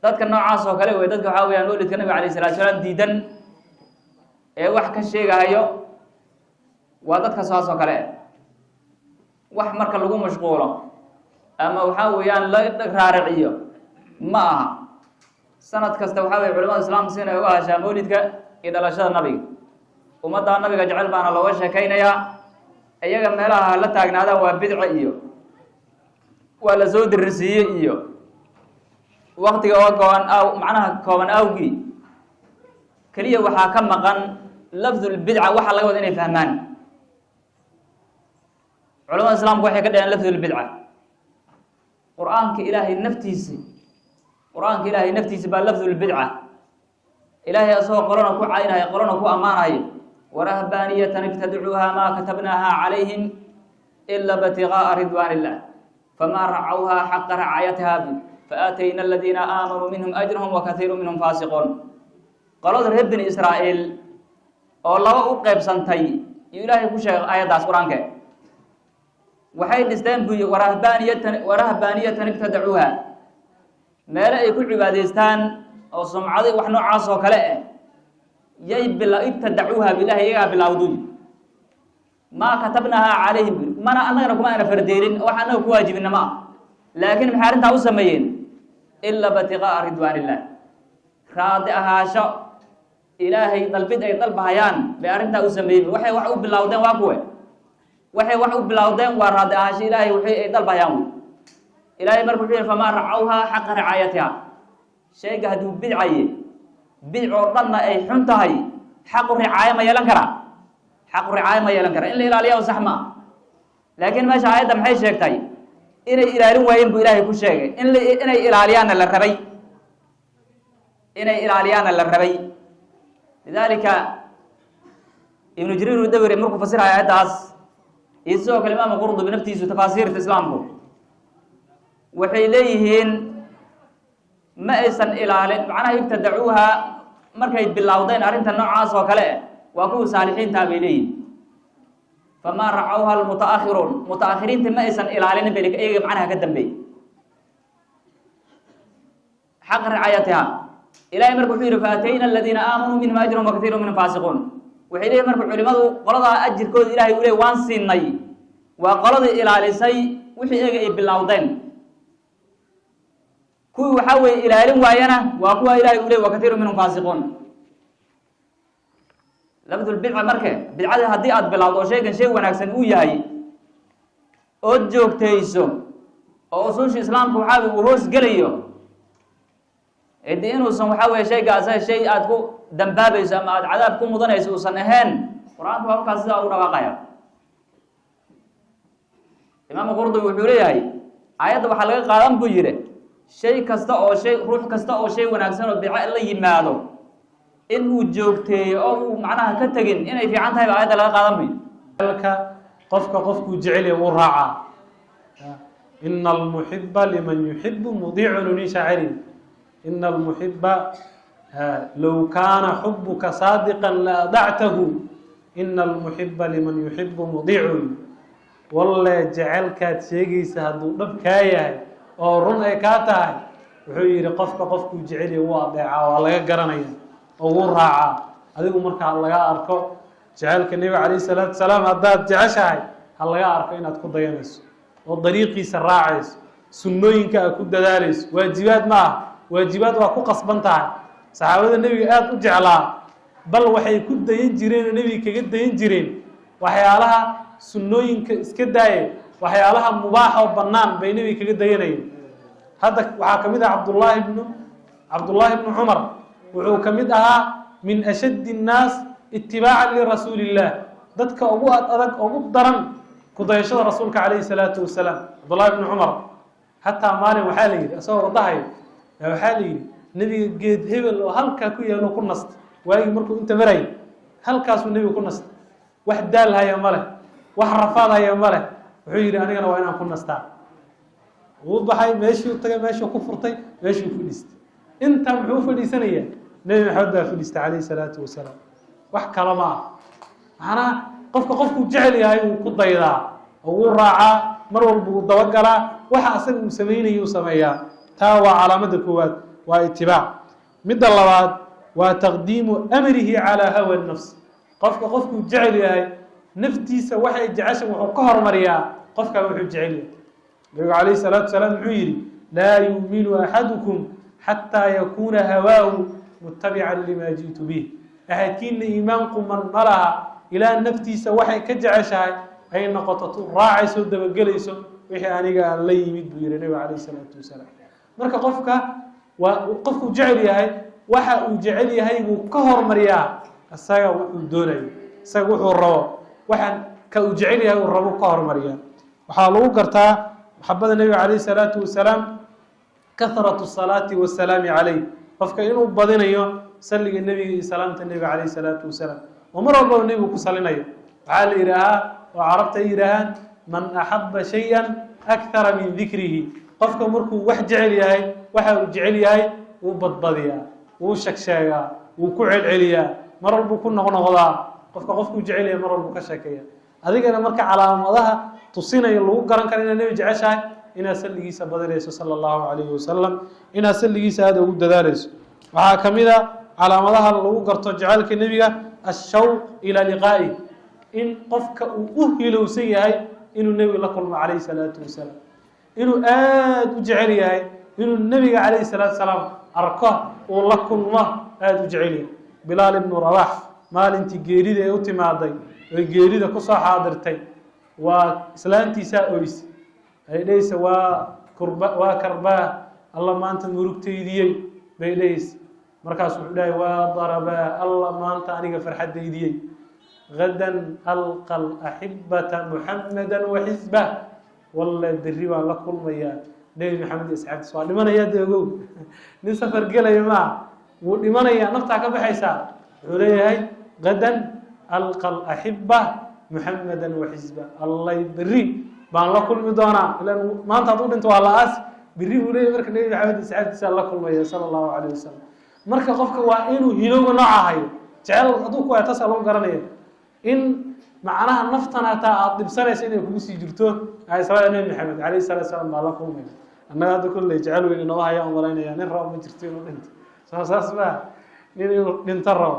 dadka noocaas oo kale wey dadka waxaa weyaan mawlidka nabiga alayh salatu salaam diidan ee wax ka sheegahayo waa dadka saas oo kale wax marka lagu mashquulo ama waxaa weeyaan la raariciyo ma aha sanad kasta waxaa weye culamada islaamka si inay uga hashaa mawlidka iyo dhalashada nabiga ummaddaa nabiga jecel baana looga sheekaynayaa iyaga meelaha la taagnaadaan waa bidco iyo waa la soo dirisiiyey iyo waqtiga oo kooban macnaha kooban awgii kaliya waxaa ka maqan lafdul bidca waxa laga wada inay fahmaan culamada islaamku waxay ka dhaheen lafdul bidca qur-aanka ilaahay naftiisa baa lafdul bidca ilaahay asagoo qolona ku caynaya qolona ku ammaanaya warahbaaniyatan ibtadacuuha maa katabnaaha calayhim ila btiqaa'a ridwaan illah famaa racawha xaqa racayatiha faatayna aladiina aamanuu minhum ajrahum wakaiiru minhum faasiquun qolada reer bani israa'iil oo laba u qaybsantay iyo ilaahay ku sheegay aayaddaas qur-aanke waxay dhisteen buy warahbaaniyatan ibtadacuuha meele ay ku cibaadaystaan oo sumcado wax noocaas oo kale ah yay ibtadacuuha bilahi iyagaa bilawduy maa katabnaha calayhim mana annagana kuma ana fardeelin wax annaga ku waajibina ma ah laakiin maxay arrintaa u sameeyeen ila btiqaa'a ridwaan illah raadi ahaasho ilaahay dalbid ay dalbahayaan bay arrintaa u sameeyeen waxay wax u bilowdeen waa kuwe waxay wax u bilowdeen waa raadi ahaasho ilaahay wixii ay dalbahayaan ilaahay markuu wuxuu yidhi famaa racawha xaqa ricaayatiha shayga hadduu bidcaye bidcoo dhanna ay xun tahay xaqu ricaayo ma yeelan karaa xaqu ricaayo ma yeelan karaa in la ilaaliyaa sax ma laakiin meesha aayadda maxay sheegtay inay ilaalin waayeen buu ilaahay ku sheegay inay ilaaliyaanna la rabay lidaalika ibnu jariir udawri markuu fasiraya aayaddaas iyo sidoo kale imaam qurdubi naftiisu tafaasiirta islaamku waxay leeyihiin ma aysan ilaalin macnaha ibtadacuuha markay bilowdeen arrinta noocaas oo kale waa kuwii saalixiintaa bay leeyihin famaa racawha almutaakhiruun mutaakhiriinta ma aysan ilaalinin bay iyaga macnaha ka dambeey xaqa ricaayatiha ilahay marka wuxuu yidhi faatayna aladiina aamanuu minhum ajrahum wakaiiru minhum faasiquun waxay leeyihin marka culimadu qoladaa ajirkooda ilahay uu leey waan siinay waa qoladii ilaalisay wixii iyaga ay bilowdeen kuwii waxaa weeye ilaalin waayana waa kuwa ilahay uu leey wakaiiru minhum faasiquun lafdulbidca marke bidcada haddii aada bilowdo oo shaygan shay wanaagsan uu yahay ood joogtayso oo usuusha islaamka waxaa uu hoos gelayo de inuusan waxaa weye shaygaasa shay aada ku dambaabayso ama aada cadaab ku mudanayso uusan ahayn qur-aanku waa halkaas sidaa ugu dhawaaqaya imaamu qurdubi wuxuu leeyahay aayadda waxaa laga qaadan buu yidhi shay kasta oo ruux kasta oo shay wanaagsan oo bidco la yimaado in uu joogteeyo oo uu macnaha ka tegin inay fiican tahay ba aayadda laga qaadan buy qofka qofkuu jecel wuu raacaa ina almuxiba liman yuxibu mudiicun nin shaaciri ina almuxiba low kaana xubuka saadiqan la adactahu ina almuxiba liman yuxibu mudiicun walle jecelkaad sheegaysa hadduu dhab kaa yahay oo run ay kaa tahay wuxuu yidhi qofka qofkuu jeceliya wuu adeecaa waa laga garanaya oo wuu raacaa adigu markaa laga arko jecelka nebiga calayhi salaatu wasalaam haddaad jeceshahay ha laga arko inaad ku dayanayso oo dariiqiisa raacayso sunnooyinka aad ku dadaalayso waajibaad ma ah waajibaad waa ku qasban tahay saxaabada nebiga aada u jeclaa bal waxay ku dayan jireen oo nebiga kaga dayan jireen waxyaalaha sunnooyinka iska daaye waxyaalaha mubaaxa oo bannaan bay nebiga kaga dayanayeen hadda waxaa ka mid ah cabdullaahi ibnu cumar wuxuu ka mid ahaa min ashaddi الnaas itibaacan lirasuuli illah dadka ugu adag ugu daran kudayashada rasuulka calayhi salaatu wasalaam cabdullahi ibnu cumar xataa maalin waxaa la yidhi isagoo wadahayo waxaa la yidhi nebiga geed hebel oo halkaa ku yaalo ku nasta waagii markuu inta maray halkaasuu nebiga ku nasta wax daal haya ma leh wax rafaad haya ma leh wuxuu yidhi anigana waa inaan ku nastaa wuu baxay meeshuu tagay meeshuu ku furtay meeshuu fadhiistay intaa muxuu fadhiisanayaa nebi maxamed baa fadhiistay calayhi salaatu wasalaam wax kale ma ah macnaha qofka qofkuu jecel yahay wuu ku daydaa oo wuu raacaa mar walba wuu dabagalaa waxa asaga uu samaynayo uu sameeyaa taa waa calaamada koowaad waa itibaac midda labaad waa taqdiimu amrihi calaa hawa nafs qofka qofkuu jecel yahay naftiisa waxay jecesha wuxuu ka hormariyaa qofkaa wuxuu jecel yahay nabigu calayhi salaatu wasalaam wuxuu yidhi laa yuuminu axadukum xataa yakuuna hawaahu mutabican limaa ji'tu bih axadkiina iimaan quman ma laha ilaa naftiisa waxay ka jeceshahay أي نقطة راعي سود بجلسه وحي أنيجا لا يمد النبي عليه الصلاة والسلام مرك قفك وقفك جعل يهاي وحا وجعل يهاي وكهر مريا الساقة والدوني الساقة والروا وحا كوجعل يهاي والروا كهر مريا وحالو قرتا محبة النبي عليه الصلاة والسلام كثرة الصلاة والسلام عليه قفك إنه بدين أيوه سلق النبي سلامة النبي عليه الصلاة والسلام ومر الله النبي كسلنا أيوه تعال إيراها وعرفت إيراها من أحب شيئا أكثر من ذكره قفك مركو وح جعل يهاي وح جعل يهاي وبضضيا وشكشايا وكعل عليا مر بكون نغضا قفك جعل يهاي مر بكشكيا هذيك أنا مركع على مضاها تصينا يلو قرن كان النبي جعشاي إن سلقيس بدريس صلى الله عليه وسلم إن سلقيس هذا ود دارس وحاكمدا على مضاها لو قرت جعلك النبي الشوق إلى لقائه إن قفك أهلو سيهاي إنه النبي لكم عليه الصلاة والسلام إنه جعليه إنه النبي عليه الصلاة والسلام أركاه ولكم ما جعليه بلال بن رواح مال انت جيريده يوتمادي وجيريده كسو حاضرتي وإسلامتي ساويس أي ليس وكرباه الله ما أنت مرقتي دي بيليس مركز وحداي وضربا الله ما أنت أنيق فرحة دي غدا ألقى الأحبة محمدا وحزبه والله الدريبا لكل مياه نبي محمد يسعد سؤال لمن يدعو نسافر قال يا جماعة ولمن نفتح كبحيسا عليه غدا ألقى الأحبة محمدا وحزبه الله يدري بان لكل مدونا لأن ما أنت تقول أنت والله أس بري وليه مرك نبي محمد يسعد سؤال لكل مياه صلى الله عليه وسلم مرك قفك وإنه هلو نوعه جعل أدوك ويتصلون قرنيه إن معناها نفتنا تعطب سنة سنة كوسي جرتوه عليه الصلاة النبي محمد عليه الصلاة والسلام الله كومي أنا هذا كله يجعلوا إن الله يا أمرنا يعني نرى من جرتين وأنت ساس بقى ننترى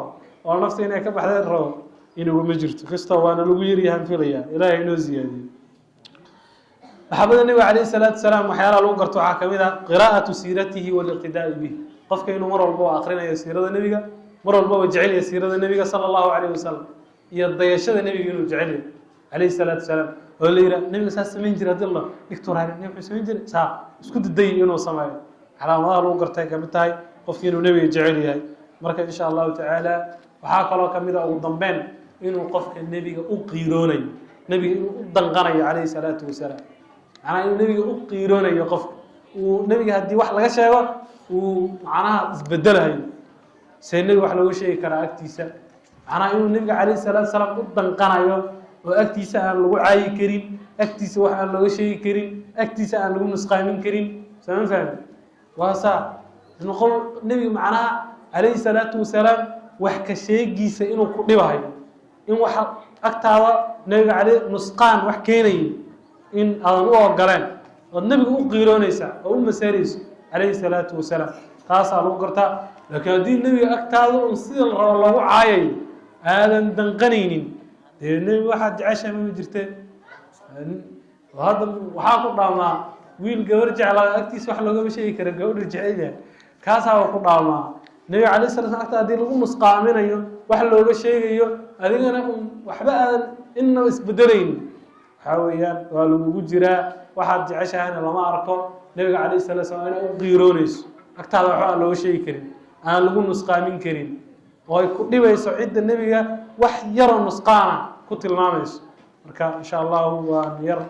ونفسي إنك بحذر الرو إنه مجرت خسته وأنا لويري هم في ليا إلهي نوزي هذه محمد النبي عليه الصلاة والسلام وحياله لو قرتوا حكمنا قراءة سيرته والاقتداء به قف كأنه مرة البوا آخرين يسير النبي مرة البوا جعل يسير النبي صلى الله عليه وسلم يضيشة النبي يقولوا جعله عليه الصلاة والسلام ولا يرى النبي ساس من جراد الله دكتور هذا النبي سمين جرا سا اسكت الدين إنه سماه على ما لو قرتها كمتاي قفين النبي جعله هاي مركز إن شاء الله تعالى وحاك الله كميدا أو ضمبان إنه قف النبي أقيروني نبي ضنقني عليه الصلاة والسلام أنا النبي أقيروني يقف ونبي هدي واحد لقى شيء ومعناها بدلها سيدنا واحد لقى شيء كراكتيسا أنا إنه النبي عليه الصلاة والسلام ضنقني وأكتيسا أن لقى عاي كريم أكتيسا واحد لقى شيء كريم أكتيسا أن لقى نسقامين كريم سامع فهم وهسا نقول النبي معناها عليه الصلاة والسلام وحكى شيء جيسا إنه كله هاي إن واحد أكتر النبي عليه نسقان وحكيني إن أضوء قرن والنبي أقيرونيسا أو مساريس عليه الصلاة والسلام تاسع لو قرتا لكن هذه النبي أكتر وصير الله عاي هذا دنقنين النبي واحد عشان ما جرته وهذا وحاقد ما ويل جورج على أكتيس واحد لو شيء كره جورج عيله كاسا وقد ما النبي عليه الصلاة والسلام أكتر هذه لو مسقامين أيوه واحد لو شيء أيوه هذه أنا وحبا إنه إسبدرين حاويان ولو جرا واحد عشان لما أركض النبي عليه الصلاة والسلام أنا غيرونيس أكتر واحد لو شيء كريم أنا لو مسقامين كريم ويكون يسعد النبي وحير نسقانا كنت المامس مركا إن شاء الله هو ير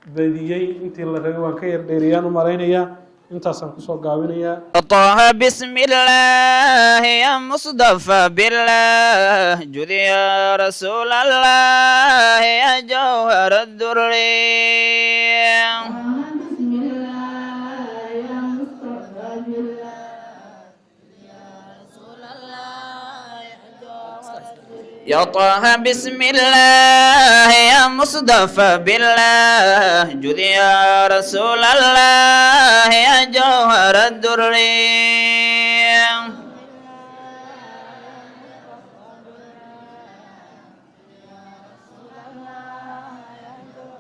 بديي أنت اللي رجوان كير ديريان ومرينيا أنت سنكسو قاوينيا طه بسم الله يا مصطفى بالله جذ يا رسول الله يا جوهر الدري يا طه بسم الله يا مصطفى بالله جذ يا رسول الله يا جوهر الدري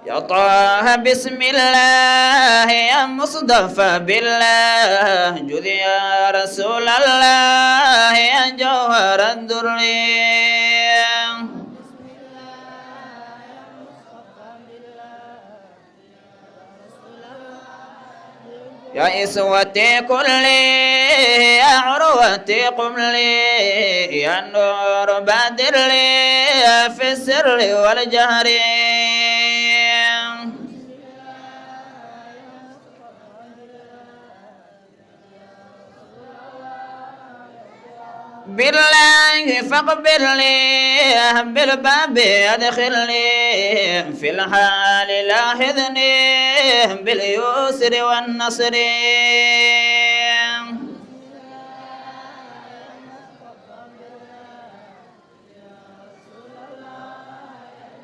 يا طه بسم الله يا مصطفى بالله جذ يا رسول الله يا جوهر الدري يا إسوتي كلي يا عروتي قم لي يا نور بادر لي في السر والجهر بالله فاقبل لي بالباب ادخلني في الحال لاحظني باليسر والنصر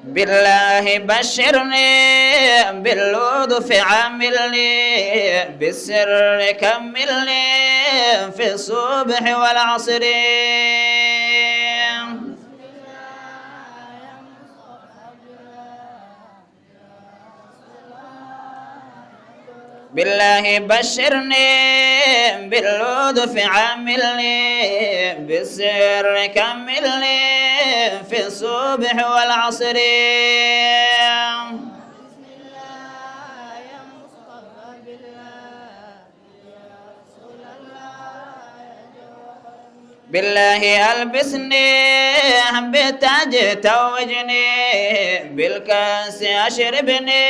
بالله بشرني باللطف عاملني بالسر كملني في الصبح والعصر بالله بشرني باللطف عاملني بالسر كملني في الصبح والعصر بالله ألبسني بتاج توجني بالكاس أشربني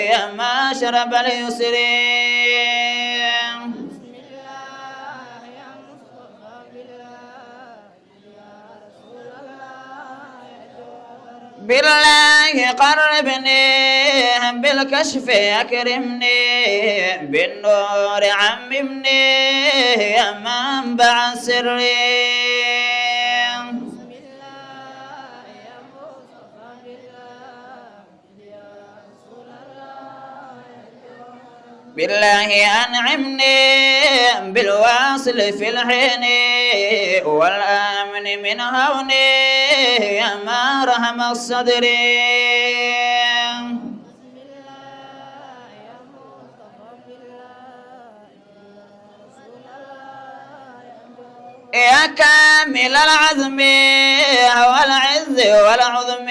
يا ما شرب اليسر بالله قربني بالكشف أكرمني بالنور عممني يا منبع السر بالله أنعمني بالواصل في الحين والأمن من هوني يا ما رحم الصدر يا كامل العزم والعز والعظم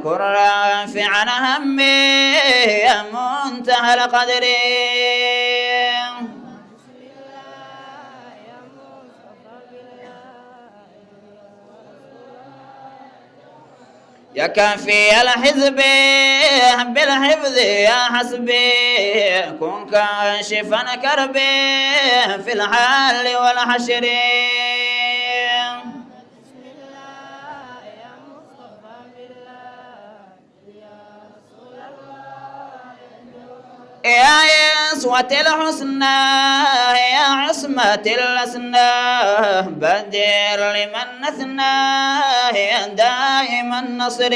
كن رافعا همي يا منتهى القدر يا كافي الحزب بالحفظ يا حسبي كن كاشفا كربي في الحال والحشر يا يسوة الحسنى يا عصمة الأسنى بدر لمن نثنى يا دائم النصر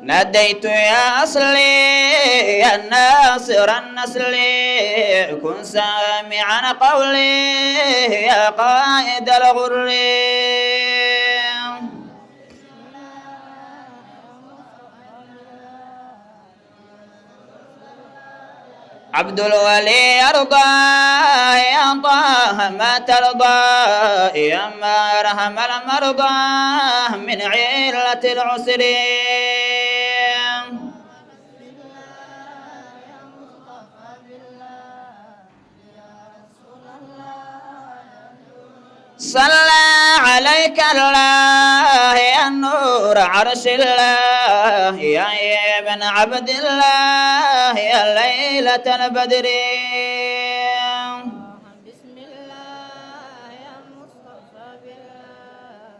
ناديت يا أصلي يا ناصر النسل كن سامعا قولي يا قائد الغر عبد الولي يرضى يا طه ما ترضى يا ما رحم المرضى من علة العسر صلى عليك الله يا نور عرش الله يا ابن عبد الله يا ليلة البدر بسم الله يا مصطفى بالله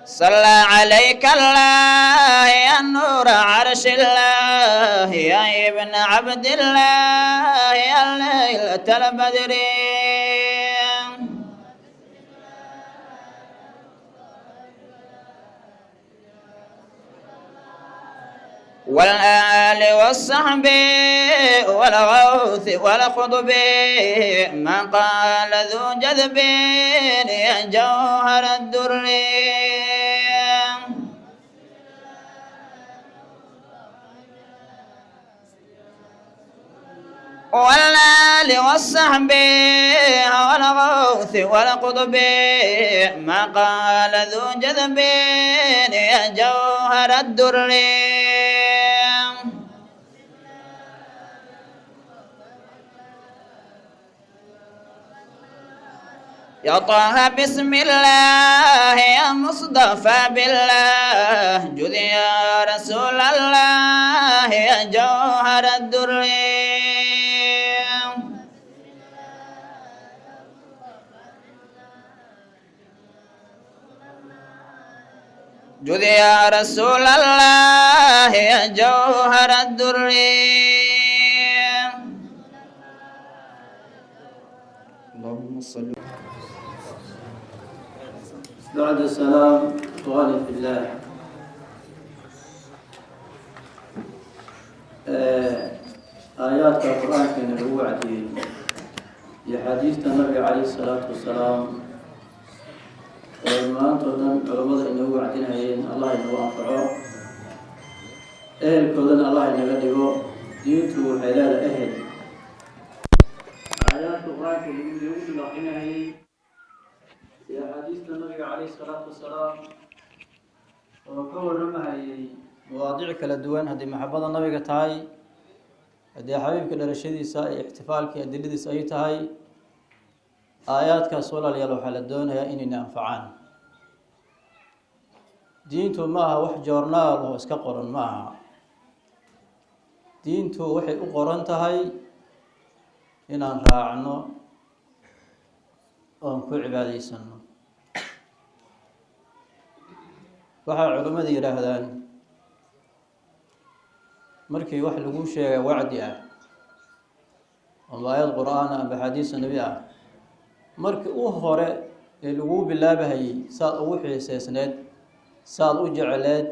صلى عليك الله يا نور عرش الله يا ابن عبد الله يا ليلة البدر والآل والصحب والغوث والخطب من قال ذو جذب يا جوهر الدر والآل والآل والصحب والغوث والقطب ما قال ذو جذب يا جوهر الدر يا طه بسم الله يا مصطفى بالله جذ يا رسول الله يا جوهر الدر جذ يا رسول الله يا جوهر الدر اللهم صل بعد السلام إخواني في الله آيات القرآن كان الوعدي لحديث النبي عليه الصلاة والسلام ما أنتم علماء إنه وعدنا الله إنه أنفعه أهل كودن الله إنه قدقه دينته حلال أهل آيات القرآن كان يقول لقنا يا حديث النبي عليه الصلاة والسلام وكون معي مواضيع كلا دوان هذه محبة النبي تاي هذه حبيبك الرشيدي ساي احتفالك أدلة ساي تاي آيات كسولة يلو حال الدون هي إني ننفعان دينتو معها وح جورنال هو اسكقرن معها دينتو وحي أقرن تاي إن راعنو oon ku cibaadaysano waxaa culimmadu yidhaahdaan markii wax lagu sheegay wacdi ah ama aayad qur-aan ah amba xadiisa nebi ah markii u hore ee lagu bilaabahayey saad ugu xiiseysneed saad u jecleed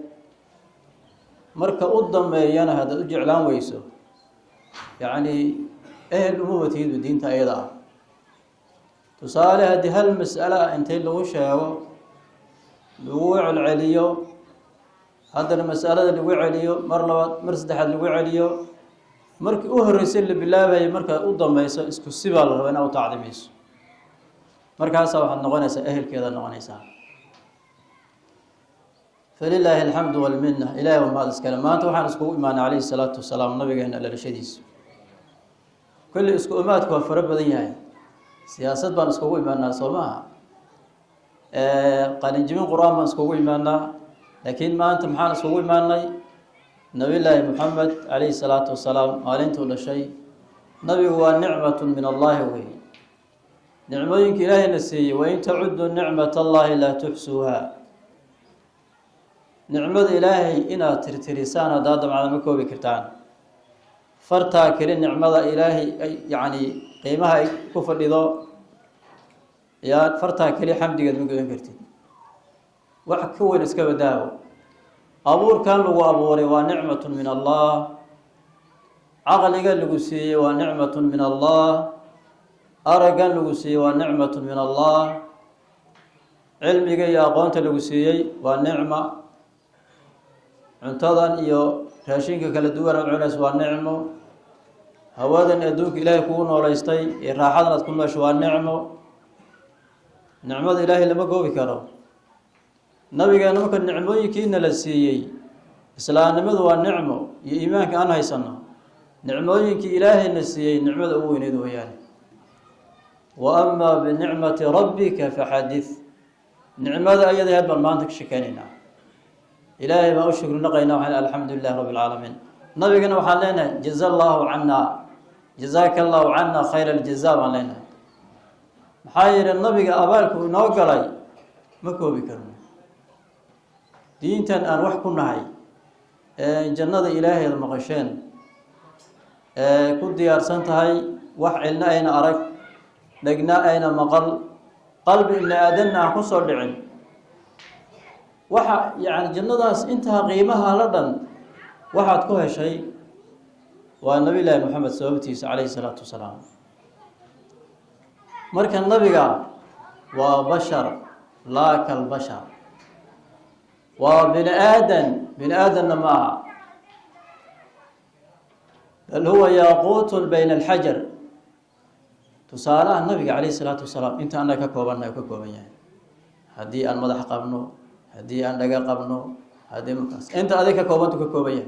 marka u dambeeyana haddaad u jeclaan weyso yacni ehel uma watiidu diinta ayada ah tusaale haddii hal mas'alo ah intay lagu sheego lagu celceliyo haddana mas'alada lagu celiyo mar labaad mar saddexaad lagu celiyo markii u horreysay la bilaabayay markaad u dambayso isku sibaa la rabaa inaad u tacdimayso markaasaa waxaad noqonaysaa ehelkeeda noqonaysaa falilaahi alxamdu walminna ilaahi waa mahad iskale maanta waxaan iskugu imaanay calayhi salaatu wasalaam nabigeena dhalashadiisa kulli isku imaadku waa fara badan yahay siyaasad baan iskugu imaanaa soo maaha qalinjibin qur-aan baan iskugu imaanaa laakiin maanta maxaan iskugu imaanay nabillaahi moxamed calayhi salaatu wasalaam maalintuu dhashay nabigu waa nicmatun min allaahi wey nicmooyinka ilaahayna siiyey wain tacudduu nicmat allaahi laa tuxsuuha nicmada ilaahay inaad tirtirisaan haddaad damcada ma koobi kartaan fartaa keli nicmada ilaahay yacni qiimaha ay ku fadhido yaa fartaa keli xamdigeed ma goyn kartid wax ka weyn iska badaawo abuurkan lagu abuuray waa nicmatun min allah caqliga lagu siiyey waa nicmatun min allah araggan lagu siiyey waa nicmatun min allah cilmiga iyo aqoonta lagu siiyey waa nicma cuntadan iyo raashinka kala duwan aad cunays waa nicmo hawadan adduunka ilaahay kugu nooleystay iyo raaxadan aad ku noosho waa nicmo nicmada ilaahay lama goobi karo nabigeena marka nicmooyinkiina la siiyey islaamnimadu waa nicmo iyo iimaanka aan haysano nicmooyinkii ilaahayna siiyey nicmada ugu weyneyd weeyaane wa amaa binicmati rabbika faxadith nicmada ayada had baan maanta ka sheekeynaynaa ilaahay baan u shukri naqaynaa waxaan alxamdu lilahi rabbi alcaalamiin nabigana waxaan leenahay jaza allahu cana jazaaka allahu cana khayra aljaza baan leenahay maxaa yeele nabiga abaalku inoo galay ma koobi karno diintan aan wax ku nahay jannada ilaaheeda maqasheen ku diyaarsan tahay wax cilna ayna arag dhegna ayna maqal qalbi ibni aadanna aan ku soo dhicin waxa yani jannadaas intaa qiimaha la dhan waxaad ku heshay waa nabi laahi moxamed sababtiisa calayhi salaatu wasalaam marka nabiga waa bashar laa kalbashar waa bini aadanna maaha bal huwa yaquutun bayna alxajar tusaalaha nabiga calayhi salaatu wasalaam inta annaga ka koobannahay ka kooban yahay haddii aan madax qabno haddii aan dhaga qabno haddii markaas inta adig ka koobantu ka kooban yahay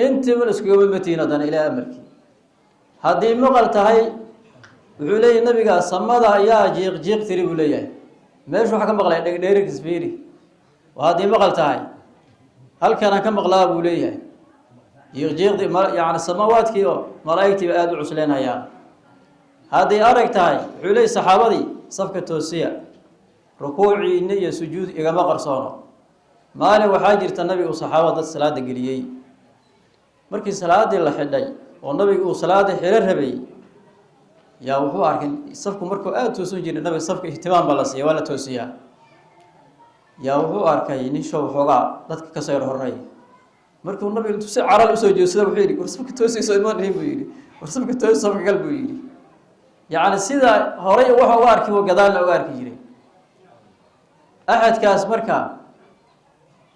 intiiba iskaga midmatihiin haddana ilaa amarkii haddii maqal tahay wuxuu leeyahay nabiga samada ayaa jiiq jiiq tiri buu leeyahay meeshu waxaa ka maqlay dhegdheerikisfiiri waa haddii maqal tahay halkanaan ka maqlaa buu leeyahay jiiq jiiqdii yani samawaadkii oo malaa'igtiiba aada u cusleenayaan hadday arag tahay wuxuu leeyahy saxaabadii safka toosiya rukuuciina iyo sujuud igama qarsoono maalin waxaa jirta nabiga uu saxaabada dad salaada geliyey markii salaadii la xidhay oo nabiga uu salaada xiro rabay yaa wuxuu arkay safku markuu aada toosan jiray nabiga safka ihtimaam baa la siiya waa la toosiyaa yaa wuxuu arkay nin show xoogaa dadka ka soo horray markuu nabiga intuu si caral usoo jeedsada wuxuu yidhi war safka toosayso imaan dhihin buu yidhi war safka toos safka gal buu yidhi yacni sida horay waxa uga arki oo gadaalna uga arki jiray axadkaas marka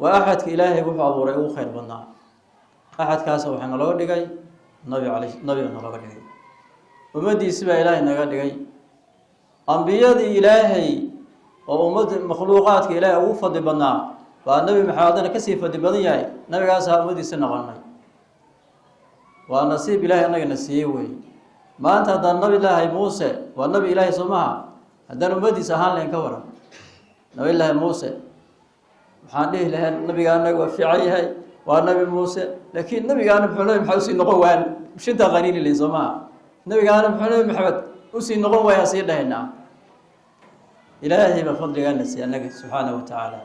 waa axadka ilaahay wuxuu abuuray ugu khayr badnaa axadkaas waxaa nalooga dhigay nabiga nalooga dhigay ummaddiisi baa ilaahay naga dhigay ambiyadii ilaahay oo ummadda makhluuqaadka ilaahay ugu fadli badnaa baa nebi maxamedna kasii fadli badan yahay nabigaasaa ummaddiisa noqonay waa nasiib ilaahay annagana siiyey wey maanta haddaan nabi ilaahay muuse waa nabi ilaahay soo maha haddaan ummaddiisa ahaan lahayn ka waran nabi ilaahay muuse waxaan dhihi lahayn nabiga annaga waa fiican yahay waa nabi muuse laakiin nabigaana muxuu nabi maxamed usii noqon waan shintaa qaniini lahayn soo maha nabigaana muxuu nabi maxamed usii noqon waaya sii dhahaynaa ilaahay baa fadligaana siiy annaga subxaana wa tacaala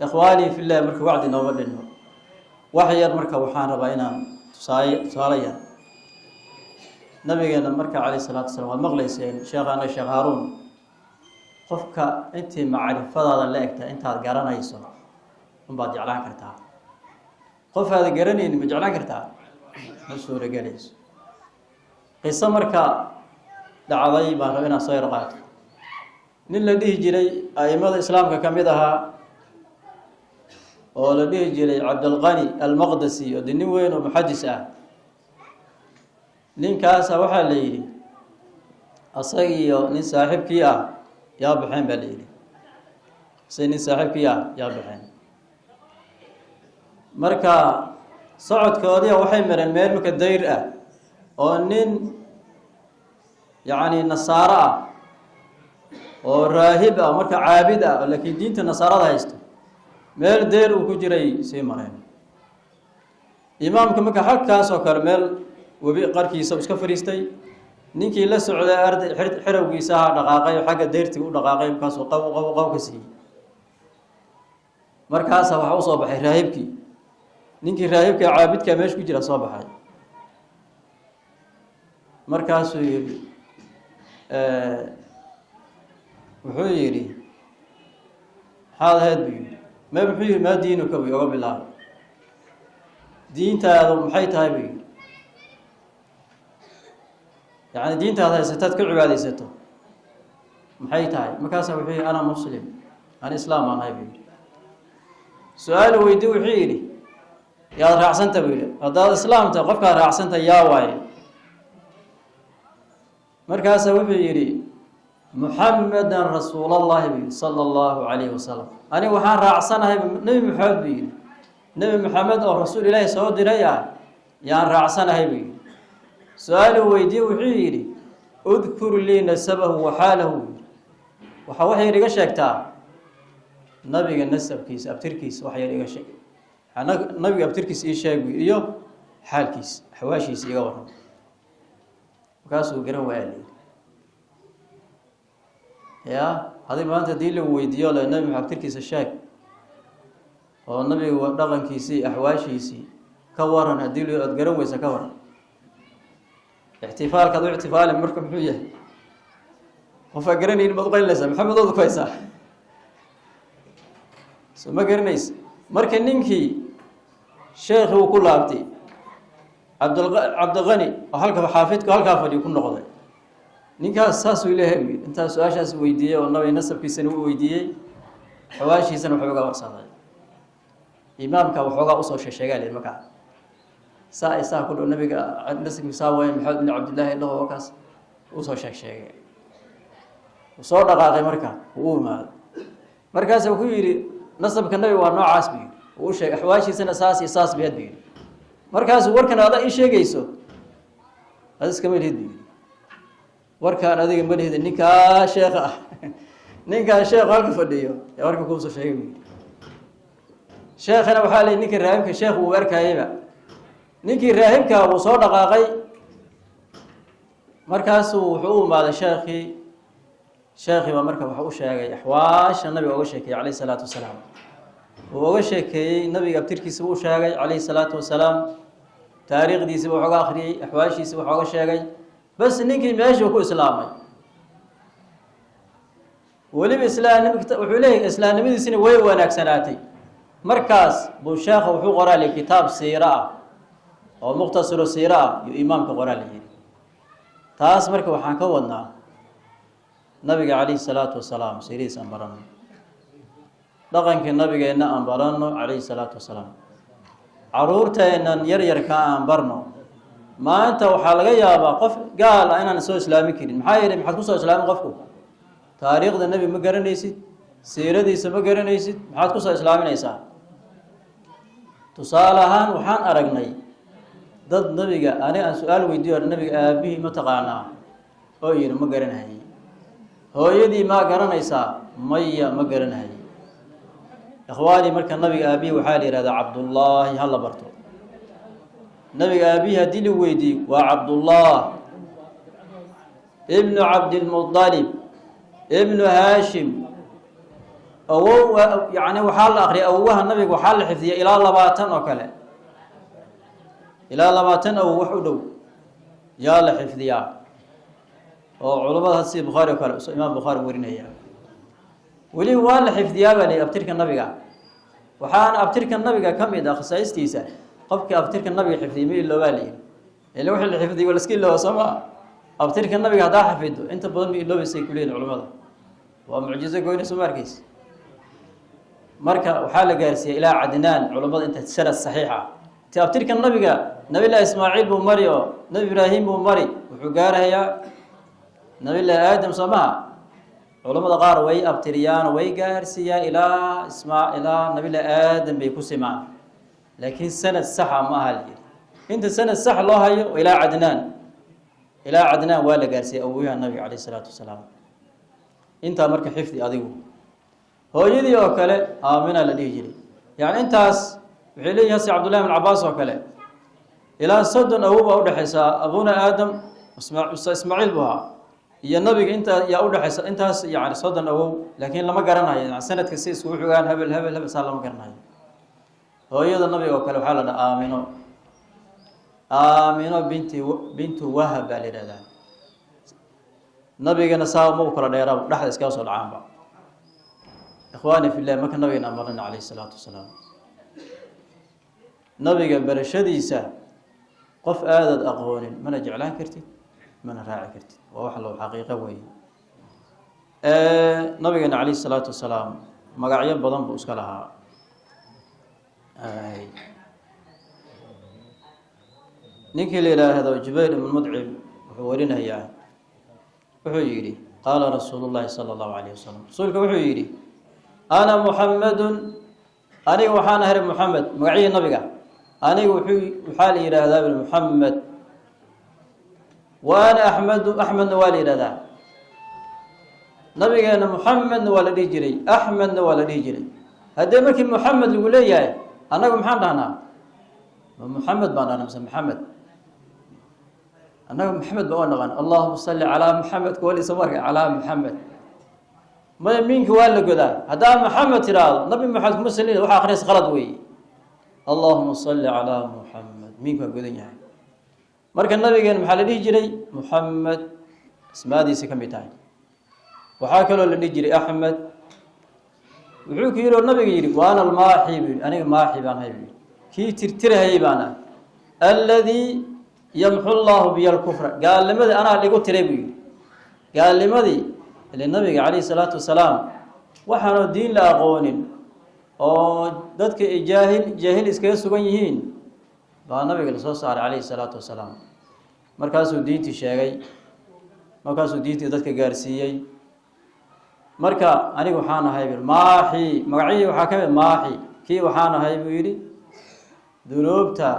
ikhwaanii fillahi marka wacdi nooma dhinno wax yar marka waxaan rabaa inaan tusaale yar nabigeena marka calayh salaatu wasalaam waad maqlayseen sheekhaana sheekh haaruun qofka intii macrifadaada la egta intaad garanayso unbaad jeclaan kartaa qof aada garanayni ma jeclaan kartaa ma suuragelayso qiso marka dhacday baan raba inaan soo yar qaato nin la dhihi jiray a'imada islaamka ka mid ahaa oo la dhihi jiray cabdulqani almaqdasi oo de nin weyn oo muxadis ah ninkaasa waxaa la yidhi asag iyo nin saaxiibkii ah yaa baxeen baa la yidhi asag nin saaxiibkii ah yaa baxeen marka socodkoodii waxay mareen meel marka dayr ah oo nin yacni nasaaro ah oo raahib ah marka caabid ah laakiin diinta nasaarada haysto meel dayr uu ku jiray sii mareen imaamka marka halkaas oo kale meel webi qarkiisa iska fariistay ninkii la socday arday xirowgiisa ahaa dhaqaaqay oo xagga dayrtii u dhaqaaqay markaasuu qaw ka siiyey markaasa waxa u soo baxay raahibkii ninkii raahibka caabidkaa meesha ku jira soo baxay markaasuu yidhi wuxuu yidhi maxaad ahayd buu yidhi muxuu yidhi maa diinuka buy oga bilaabay diintaadu maxay tahay buu yidhi yacni diintaad haysataad ka cibaadaysato maxay tahay markaasa wuxuu yidhi ana muslim ani islaam baan ahay buu yidhi su-aal weydii wuxuu yidhi yaad raacsanta buu yidhi haddaad islaamta qofkaad raacsanta yaa waaye markaasa wuxuu yidhi muxamedan rasuulallahi buu yidhi sala allahu calayhi wasalam aniga waxaan raacsanahay nebi maxamed buu yidhi nebi maxamed oo rasuul ilaahi soo diray ah yaan raacsanahay buu yidhi su-aalu weydiye wuxuu yidhi udkur lii nasabahu waxaalahu waxa wax yar iga sheegtaa nabiga nasabkiisa abtirkiisa wax yar iga sheeg nabiga abtirkiisa ii sheeg buu iyo xaalkiisa xawaashiisa iga waran markaasuu garan waaya ya haddii maanta hadii lagu weydiiyo le nabi maxamed abtirkiisa sheeg oo nabiga dhaqankiisii axwaashiisii ka waran haddii ad garan weysa ka waran ixtifaalkaad u ixtifaali marka muxuu yahay qofaa garanaynin baad uqaylinaysaa maxamed ood ukaysaa so ma garanaysa marka ninkii sheekhi uu ku laabtay cabdiqani oo halka xaafidku halkaa fadhiyo ku noqday ninkaas saasuu leeyahay u yidhi intaas su-aashaas weydiiyey oo nabi nasabkiisana u weydiiyey xawaashiisana waxoogaa warsaday imaamka waxoogaa usoo sheegaa le markaa saa ay saa ku dhow nabiga nasabkiisaa waaya maxamed bin cabdillahi dhaho kaas uu soo sheegay uu soo dhaqaaqay marka uu imaado markaas uu ku yiri nasabka nabiga waa noocaas bi uu sheegay axwaashiisana saas iyo saas bi hadii markaas warkan aad ii sheegayso adiska ma lihid warkaan adiga ma lihid ninka sheekha ninka sheekh halka fadhiyo ee warka ku soo sheegay sheekhana waxa leeyahay ninka raahimka sheekh uu warkaayba ninkii raahimka uu soo dhaqaaqay markaas wuxuu u imaaday sheekhi ba marka waxa uu sheegay axwaasha nabiga uga sheekay kaleey salaatu wasalaam uu uga sheekay nabiga abtirkiisa uu sheegay kaleey salaatu wasalaam taariikhdiisa uu uga akhriyay axwaashiisa uu uga sheegay bas ninkii meesha ku islaamay waliba islaamnimada wuxuu leeyahay islaamnimadiisina way wanaagsanaatay markaas buu sheekhu wuxuu qoray kitaab siira oo mukhtasar siira iyo imaamka qoray taas marka waxaan ka wadnaa nabiga kaleey salaatu wasalaam siiriis aan barano dhaqanka nabigeena aan barano kaleey salaatu wasalaam caruurteenan yar yarka aan barno maanta waxa laga yaabaa qof gaal ah inaan soo islaami karin maxaa yeelay maxaad ku soo islaami qofku taariikhda nabi ma garanaysid siiradiisa ma garanaysid maxaad ku soo islaaminaysaa tusaale ahaan waxaan aragnay dad nabiga aniga aan su'aal weydiiyo nabiga aabihi ma taqaanaa oo yiri ma garanahay hooyadii ma garanaysaa maya ma garanahay ikhwaani marka nabiga aabihi waxa la yiraahdaa Abdullah hal barto nabiga aabihi hadii la weydiiyo waa Abdullah ibn Abd al-Muttalib ibn Hashim oo yaani waxa la akhriyo awaha nabiga waxa la xifdiyay ilaa 20 oo kale ilaa 20 oo wax u dhow yaa la xifdiyaa oo culimada si Bukhari kale imaam Bukhari warinaya wali waa la xifdiyaa bali abtirka nabiga waxaan abtirka nabiga kamid ah khasaa'istiisa qofka abtirka nabiga xifdiyay loo baali ilaa waxa la xifdiyay wala iska loo sama abtirka nabiga hadaa xafido inta badan loo bisay kuleeyeen culimada waa mucjizo goyn soo markays marka waxa la gaarsiiyay ilaa Adnaan culimada inta sanad saxiixa abtirka nabiga nabi Ismaaciil buu mariyo nabi Ibraahim buu mari wuxuu gaarayaa nabi Aadam sama culimada qaar way abtiriyaan way gaarsiiyaan ilaa nabi Aadam bay ku simaan laakiin sanad sax ma aha inta sanad sax loo hayo ilaa Adnaan waa la gaarsiiyay awooyaha nabiga kaleey salaatu wasalaam inta marka xifdi adigu hooyadii oo kale Aamina la dhihi jiray yaani intaas wixii leeyahay si Abdullah ibn Abbas oo kale ilaa soddon awooba u dhaxaysa abuna Aadam Ismaaciil baa iyo nabiga inta yaa u dhaxaysa intaas yaani soddon awoow laakiin lama garanayo sanadka si isku xugaan habel saa lama garanayo hooyada nabiga oo kale waxa la dhahaa Aamino bintu Wahab baa la yiraahdaa nabigana saa ma kala dheeraa dhaxda iska soo dhacaanba ikhwaani fillah marka nabigana amarna kaleey salaatu wasalaam nabiga barashadiisa qof aadad aqoonin mana jeclaan kartid mana raaci kartid waa wax loo xaqiiqo weey nabigana kaleey salaatu wasalaam magacyo badan buu iska lahaa ninkii la yiraahdo Jubayr ibn Mud'im wuxuu warinayaa wuxuu yiri qaala rasuulullaahi sallallahu alayhi wasallam rasuulka wuxuu yiri ana Muhammadun aniga waxaan ahay Muhammad magaciisa nabiga aniga waxa la yiraahdaa Muhammad wa ana Ahmad waa la yiraahdaa nabigeena Muhammad waa la dhihi jiray Ahmad waa la dhihi jiray hadii markii Muhammad lagu leeyahay anagu maxaan dhahnaa Muhammad baan dhahnaa Muhammad anagu Muhammad baan naqaan Allahumma salli ala Muhammad wali sabarka ala Muhammad ما منك ولا كذا هذا محمد ترى نبي محمد مسلم وح آخر غلط وي اللهم صل على محمد منك كذا يعني مرك النبي كان محل يجري محمد اسمه دي سكمي تاعي وحاكلوا اللي يجري أحمد وحوك يقولوا النبي يجري وأنا الماحي أنا الماحي بان هاي كي ترتره هاي بانا الذي يمحو الله بي الكفر قال لماذا أنا اللي قلت ربي قال لماذا اللي النبي عليه الصلاة والسلام وحنا الدين لا قوانين أو ذاتك جاهل إسكاس سبينين فالنبي صلى الله عليه الصلاة والسلام مركز الدين تشاعي markaasuu diintii dadka gaarsiiyey. marka anigu waxaan ahay maaxi, magacii waxaa ka mid maaxi, kii waxaan ahay buu yidhi dunuubta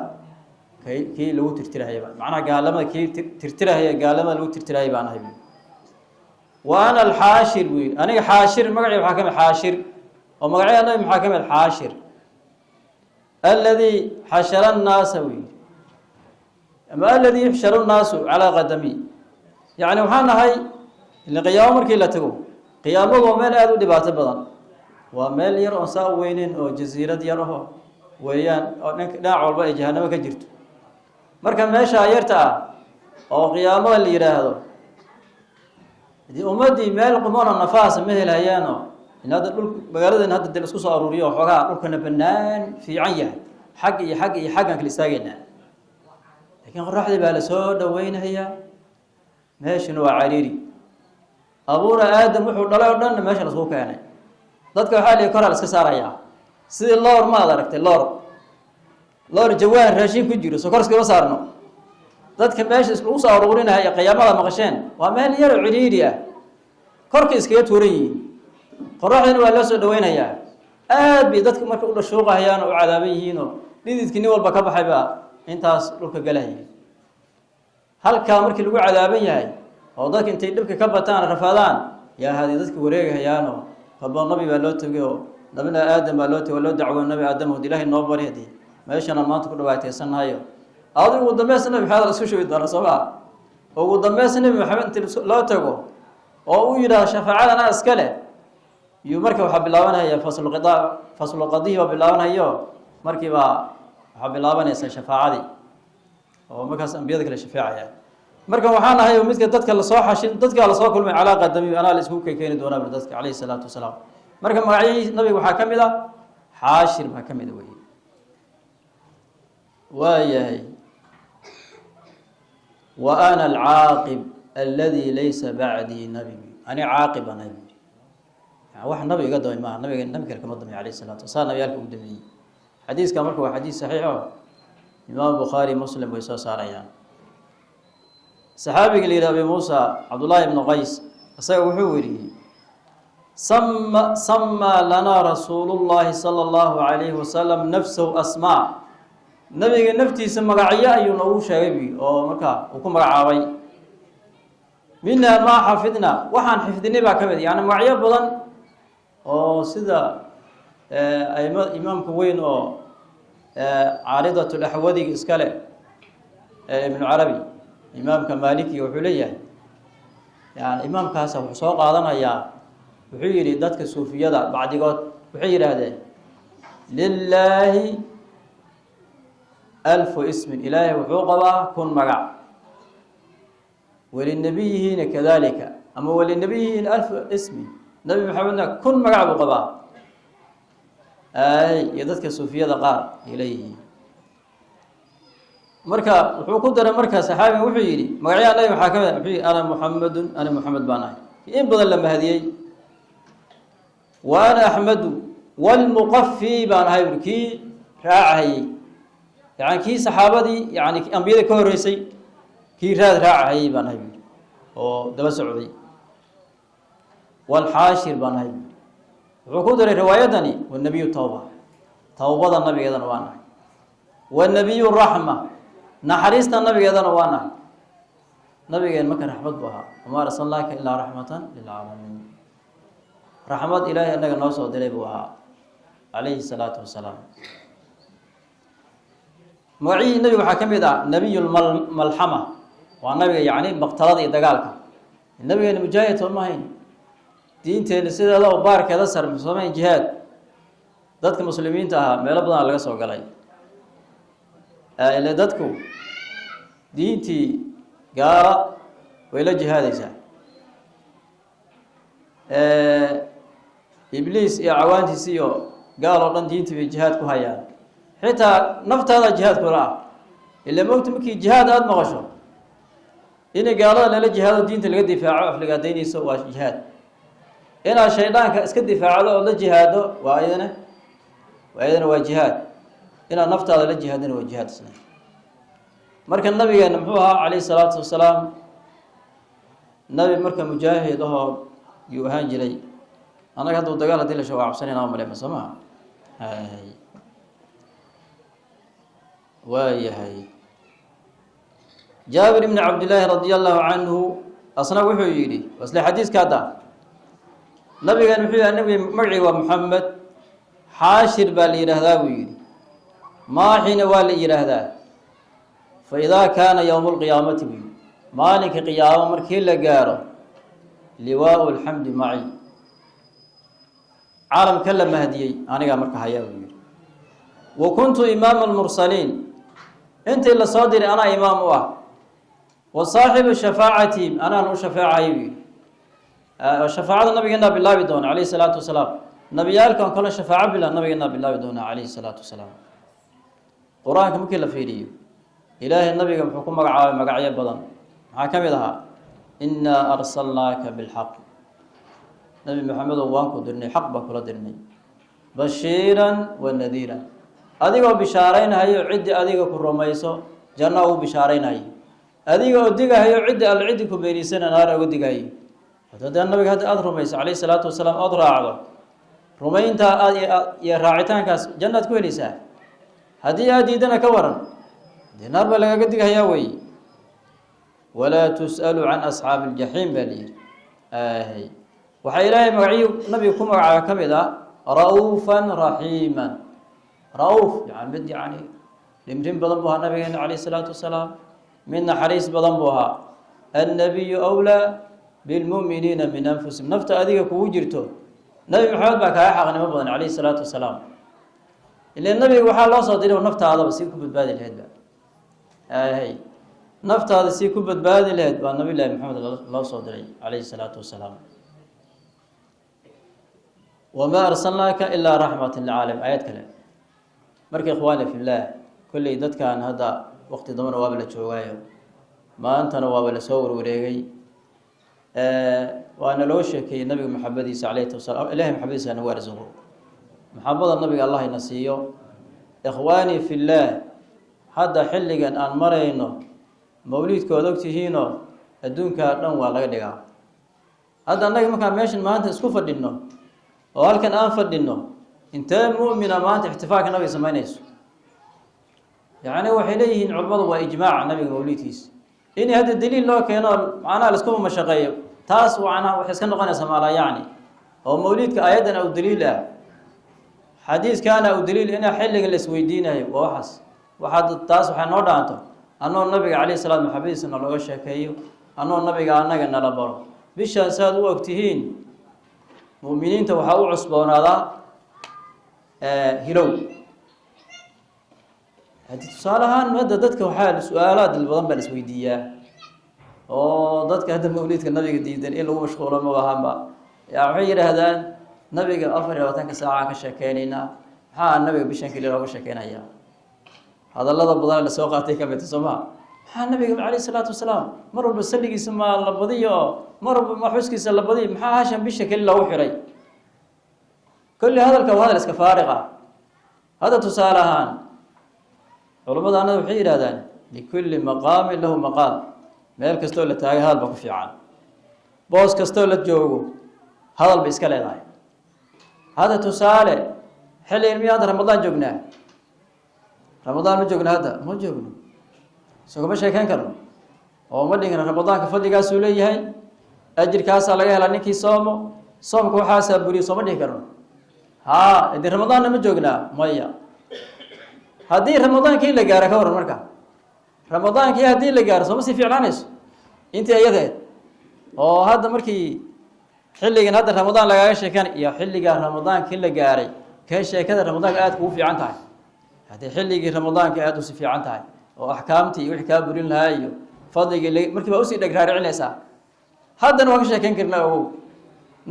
kii lagu tirtirahayba, macnaha gaalamada kii tirtirahaya, gaalamada lagu tirtirahaya baan ahay. wa ana alxaashir buu yidhi, aniga xaashir, magacii waxaa ka mid xaashir, oo magacii nabi maxaa ka mid xaashir, alladii xashara annaasa buu yidhi, ama alladii yuxsharu nnaasu calaa qadami. yacni waxaan ahay ila qiyaamo markii la tago, qiyaamadu waa meel aada u dhibaato badan, waa meel yar oon saa u weyneyn oo jasiirad yar aho weeyaan, oo dhinac walba ay jahanamo ka jirto. marka meeshaa yarta ah oo qiyaamada la yidhaahdo, hadii ummaddii meel qumoona nafaasa ma helayaano, in hadda dhul magaaladan hadda dee la isku soo aruuriyo oo xoogaa dhulkana bannaan fiican yahay, xag iyo xag iyo xaggan kala istaagaynaa, laakiin qoraxdii baa la soo dhaweynayaa, meeshuna waa cariiri. abuura aadam wuxuu dhalay oo dhanna meesha lasku keenay, dadka waxaa lihi koraa la iska saarayaa, sidii loor ma ad aragtay, loor jawaan raashin ku jiro sokor iskama saarno. dadka meesha iskugu soo aruurinaya qiyaamada maqasheen waa meel yar oo ciriiri ah, korka iskaga tuuran yihiin, qoraxdina waa loo soo dhaweynayaa, aad bay dadku marka u dhashuuqahayaan oo u cadaaban yihiinoo dhididkii nin walba ka baxayba intaas dhulka galahaya. halkaa markii lagu cadaaban yahay oo dadka intay dhibka ka bataan rafaadaan, yaa hadii dadka wareegahayaanoo rabo nabi baa loo tegay oo nabina aadam baa loo tegay oo loo dacwo nabi aadam oo ilaahay noo bari hadii meeshana maanta ku dhawaataysannahayo. adigu ugu dambaysa nabi maxamed isku shubi doona soo maa, oo ugu dambaysa nabi maxamed intii loo tago oo uu yidhaahdo shafaacadana iska leh, iyo marka waxaa bilaabanaya faslu qadihi baa bilaabanayo, markiiba waxaa bilaabanaysa shafaacadii oo markaas ambiyada kale shafeecaya. marka waxaan ahay midka dadka lasoo xashin, dadka lasoo kulmay calaa qadami, anaa la isku keeni doonaa bir dadka calayhi salaatu wasalaam. marka magacyadii nabiga waxaa ka mid ah xaashir baa ka mid a wey. waayahay wa ana alcaaqib alladii laysa bacdii nabi, ani caaqib baan ahay buuri, wax nabi iga damay maaha, nabi kale kama damay calayhi salaatu wasalaam, nabiyaalka ugu dameeyey. xadiiska marka waa xadiis saxiix oo imaam bukhaari muslim way soo saarayaan. saxaabiga la yidhaha abi muusa cabdullaahi ibnu qays isaga wuxuu weriyey, samaa lanaa rasuulullaahi sala allahu calayhi wasalam nafsahu asmaa, nabiga naftiisa magacyo ayuu noogu sheegay bi oo markaa uu ku magacaabay. minhaa maa xafidna, waxaan xifdinay baa ka mid, yani magacyo badan oo sida imaamka weyn oo caaridat laxwadiga iskale ibnu carabi, imaamka maliki wuxuu leeyahay, yani imaamkaasa wuxuu soo qaadanayaa, wuxuu yidhi dadka suufiyada bacdigood waxay yidhaahdeen lilaahi alfu ismin, ilaahay wuxuu qabaa 1000 magac, walinabiyihiina kadalika, ama walinabiyihiina 1000 ismin, nabi maxamedna 1000 magac buu qabaa. iyo dadka suufiyada qaar ay leeyihiin. marka wuxuu ku daray marka saxaabiga wuxuu yidhi magacyaa nabi waxaa ka mid wuxuu yidhi ana muxamedun, ana muxamed baan ahay, in badan la mahadiyey. wa ana axmedu walmuqafi baan ahay buri, kii raacahayey, yani kii saxaabadii yani ambiyada ka horeysay kii raacahayey baan ahay buri oo daba socday. walxaashir baan ahay buri. wuxuu ku daray riwaayadani wanabiyu tawba, tawbada nabigeedana waa nahay, wanabiyu raxma, naxariista nabigeedana waa nahay. nabigeen marka raxmad buu ahaa, wamaa arsalnaaka ilaa raxmatan lilcaalamiin, raxmad ilaahay anaga noo soo diray buu ahaa calayhi salaatu wasalaam. magacihii nabiga waxaa ka mid ah nabiyulmalxama, waa nabiga yani maqtalada iyo dagaalka. nabigeena mujaahid sooma hayn, diinteena sideeda oo baarkeeda sar soomayn jihaad, dadka muslimiinta ahaa meelo badan laga soo galay. ile dadku diintii gaala way la jihaadaysaa, ibliis iyo cawaantiis iyo gaal oo dhan diintii bay jihaad ku hayaan, xitaa naftaada jihaad kula ah. ila moogta markii jihaad aada maqasho inay gaalada lala jihaado diinta laga difaaco aflagaadaynayso waa jihaad, inaad shaydaanka iska difaacdo oo la jihaado waa iyadana waa jihaad, inaad naftaada la jihaadana waa jihaad isna. marka nabigeena muxuu ahaa calayhi salaatu wasalaam, nabi marka mujaahid ahoo yuu ahaan jiray annaga hadduu dagaal haddii la sheego waa cabsanayna malema soo maha waayahay jaabir ibni cabdillaahi radia allahu canhu asna wuxuu yidhi wasle xadiiska hadda nabigan wuxuu yihi nabi magacii waa maxamed xaashir baa la yidhaahdaa buu yidhi maaxina waa la yidhaahdaa fa idaa kaana yowmu lqiyaamati buu yidhi maalinka qiyaamo markii la gaaro liwaau lxamdi maci caalamka la mahdiyey anigaa marka hayaa buu yidhi wa kuntu imaama almursaliin intii la soo diray anaa imaam u ah wa saaxibu shafaacati anaan u shafeecay buu yidhi shafaacada nabigeenaa bilaabi doona calayhi salaatu wasalaam nabiyaalkan kale shafaaco bila nabigeenaa bilaabi doona calayhi salaatu wasalaam qur-aanka markii la fiiriyo ilaahay nabiga muxuu ku magacaabay magacyo badan maxaa ka mid ahaa innaa arsalnaaka bilxaq nabi maxamedow waan ku dirnay xaq baan kula dirnay bashiiran wa nadiiran adigoo bishaaraynahayo ciddii adiga ku rumayso janno ugu bishaaraynayo adiga oo digahayo ciddii alle ciddii ku beeniisana naar uga digahayo haddii nabiga hadda aada rumayso calayhi salaatu wasalaam ood raacdo rumayntaa aad iyo raacitaankaas jannaad ku helaysaa haddii aad diidana ka waran dee naar baa lagaga digahayaa wey walaa tus'alu can asxaabi aljaxiim baa layidhi waxaa ilaahay magacyo nabiga ku magacaaba ka mid ah ra-uufan raxiiman ra-uuf yani mid yani dhimrin badan buu ahaa nabigeena calayhi salaatu wasalaam mid naxariis badan buu ahaa annabiyu awlaa bilmu'miniina min anfusihim nafta adiga kugu jirto nabi maxamed baa kaaga xaqnimo badan calayhi salaatu wasalaam ilan nabiga waxaa loo soo diray naftaadaba sii ku badbaadi lahayd ba naftaada sii ku badbaadi lahayd baa nabi llaahi maxamed loo soo diray calayhi salaatu wasalaam wamaa arsalnaaka ilaa raxmatan lilcaalam aayad kale marka ikhwaani fillaah kolley dadkan hadda waqti dambana waaba la joogaayo maantana waaba lasoo warwareegay waana loo sheekeeyey nabiga maxabadiisa calayhi wasalaam ilahay maxabadiisa nagu arsuqo maxabada nabiga allah ina siiyo ikhwaani fillaah hadda xilligan aan marayno mawliidkood ogtihiinoo adduunkaa dhan waa laga dhigaa hadda annaga markaan meeshan maanta isku fadhinno oo halkan aan fadhinno intee mu'mina maanta ixtifaalka nabiga samaynayso yacni waxay leeyihiin culimmadu waa ijmaaca nabiga mawliidkiisa in hadda daliil loo keeno macnaha laiskuma mashaqeeyo taas macnaha waxay iska noqonaysaa maalaa yacni oo mawliidka aayaddan aw daliil ah xadiiskaana aw daliil inaa xilligan la isweydiinayo waa waxaas waxaa taas waxay noo dhaanto annoo nabiga calayhi salaam maxabadiisa nalooga sheekeeyo annoo nabiga annaga nala baro bishaan saad u ogtihiin mu'miniinta waxaa u cusboonaadaa hilow haddii tusaale ahaan hadda dadka waxaa su-aalaad badan baa la isweydiiyaa oo dadka hadda mawliidka nabiga diidan in lagu mashquulo ma ahaanba yaa waxay yidhaahdaan nabiga 24 saaca ka sheekeynaynaa maxaa nabiga bishan kaliya looga sheekeynayaa hadallada badan la soo qaatay ka mid soo ma maxaa nabiga calayhi salaatu wasalaam mar walba salligiisa ma la badiyo mar walba ma xuskiisa la badiyo maxaa hashan bisha kaliya loogu xiray kulli hadalka waa hadal iska faariqa hada tusaale ahaan culimada anada waxay yidhahdaan likulli maqaamin lahu maqaal meel kastoo la taagay hadal ba ku fiican boos kastoo la joogo hadal ba iska leedahay hada tusaale xilli ilmiya hadda ramadaan joognaa ramadaan ma joogna hadda ma joogno isagoo ma sheekeyn karno oo ma dhigna ramadaanka fadligaasuu leeyahay ajirkaasaa laga helaa ninkii soomo soomka waxaasaa buriyo sooma dhihi karno haa idin ramadaanna ma joognaa maya haddii ramadaankii la gaaro ka waran marka ramadaankii haddii la gaaro sooma sii fiicnaanayso intii ayadeed oo hadda markii xilligan hadda ramadaan lagaaga sheekeyn iyo xilligaa ramadaankii la gaaray kee sheekada ramadaanka aada kugu fiican tahay haddii xilligii ramadaanka aada usi fiican tahay oo axkaamtii iyo wixii kaa burin lahaa iyo fadligii markii baa usii dheg raaricinaysaa haddana waan ka sheekeyn karnaa ogow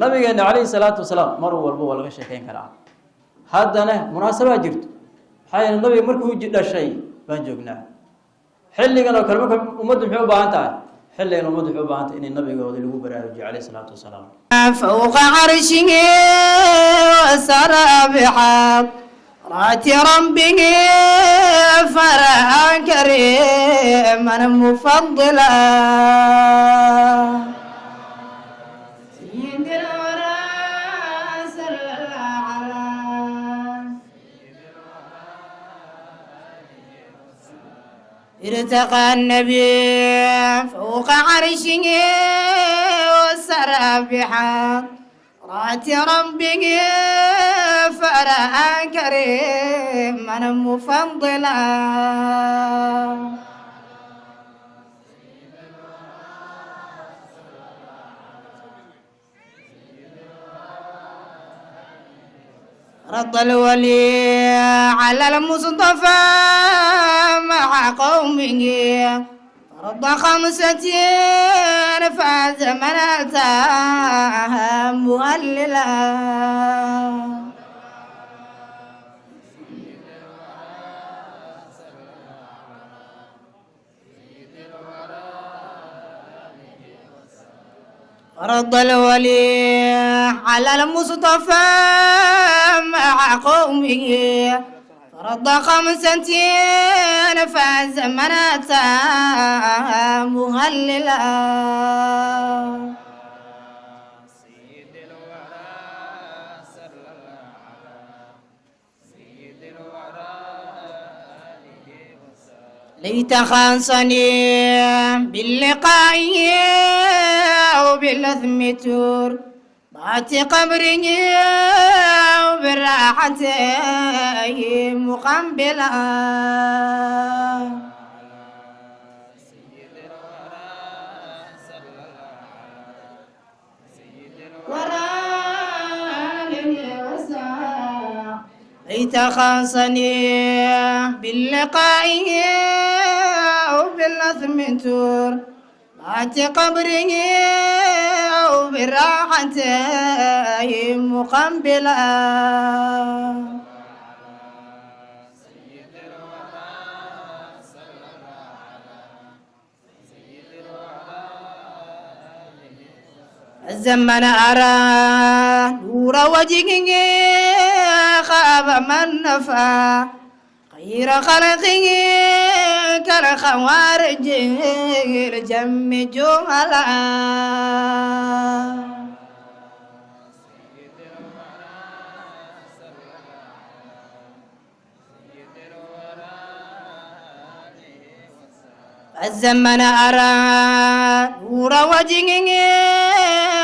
nabigeena calayhi salaatu wasalaam mar walba waa laga sheekeyn karaa haddana munaasabaa jirto maxaa yeele nabiga markuu dhashay baan joognaa xilligan oo kale marka ummaddu maxay u baahan tahay xilligan ummaddu waxay u baahan tahay inay nabigoodii lagu baraarujiyo calayhi salaatu wasalaam فوق عرشه وسرى بحضرة ربه فرحا كريما مفضلا ارتقى النبي فوق عرشه وسرى بحضرة ربه فرأى كريما مفضلا رد الولي على المصطفى مع قومه رد 5 فاز من أتاها مهللا رد الولي على المصطفى مع قومه فرد 5 فاز من أتاها مهللا ليت خاصني باللقاء أو بالأثم تور بات قبره وبالراحة مقبلا ليت خاصني باللقاء أو بالأثم تور بات قبره أو بالراحة مقبلا الزمن أرى نور وجهه خاب من نفى خير خلقه كالخوارج الجم جملا الزمن أرى نور وجهه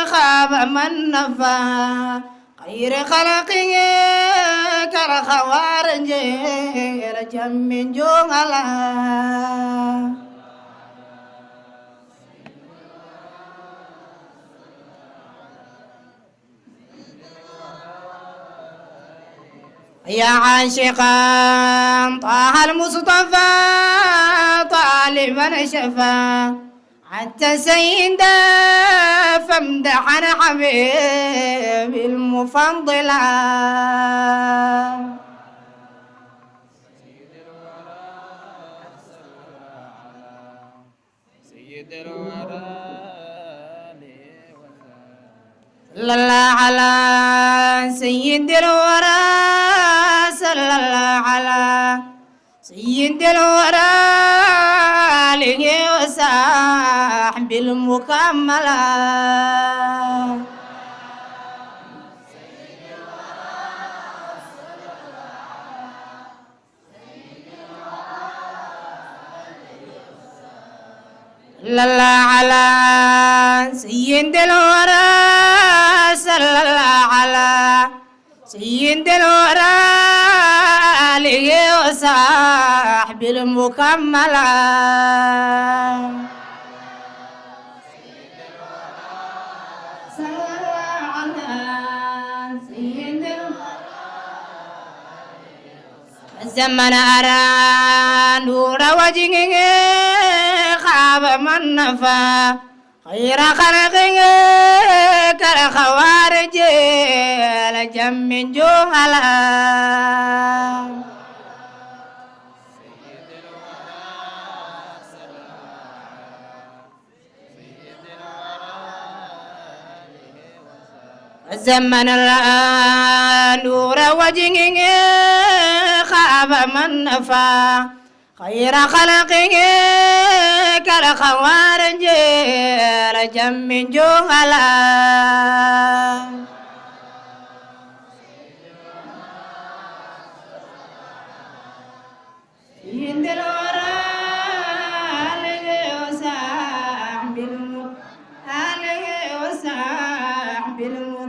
خاب من نفى خير خلقه كالخوارج الجم جملا يا عاشقا طه المصطفى طالبا شفا حتى سيدا فامدح عن حبيب المفضلا صلى الله على سيد الورى صلى الله على سيد الورى آله وصحبه المكملا صلى الله على سيد الورى صلى الله على سيد الورى آله وصحبه المكملا صلى الله على سيد الزمن أرى نور وجهه خاب من نفى خير خلقه كالخوارج لجم جهلا الزمن رأى نور وجهه خاب من نفى خير خلقه كالخوارج لجم جهلا سيد الورى وصحب المؤمنين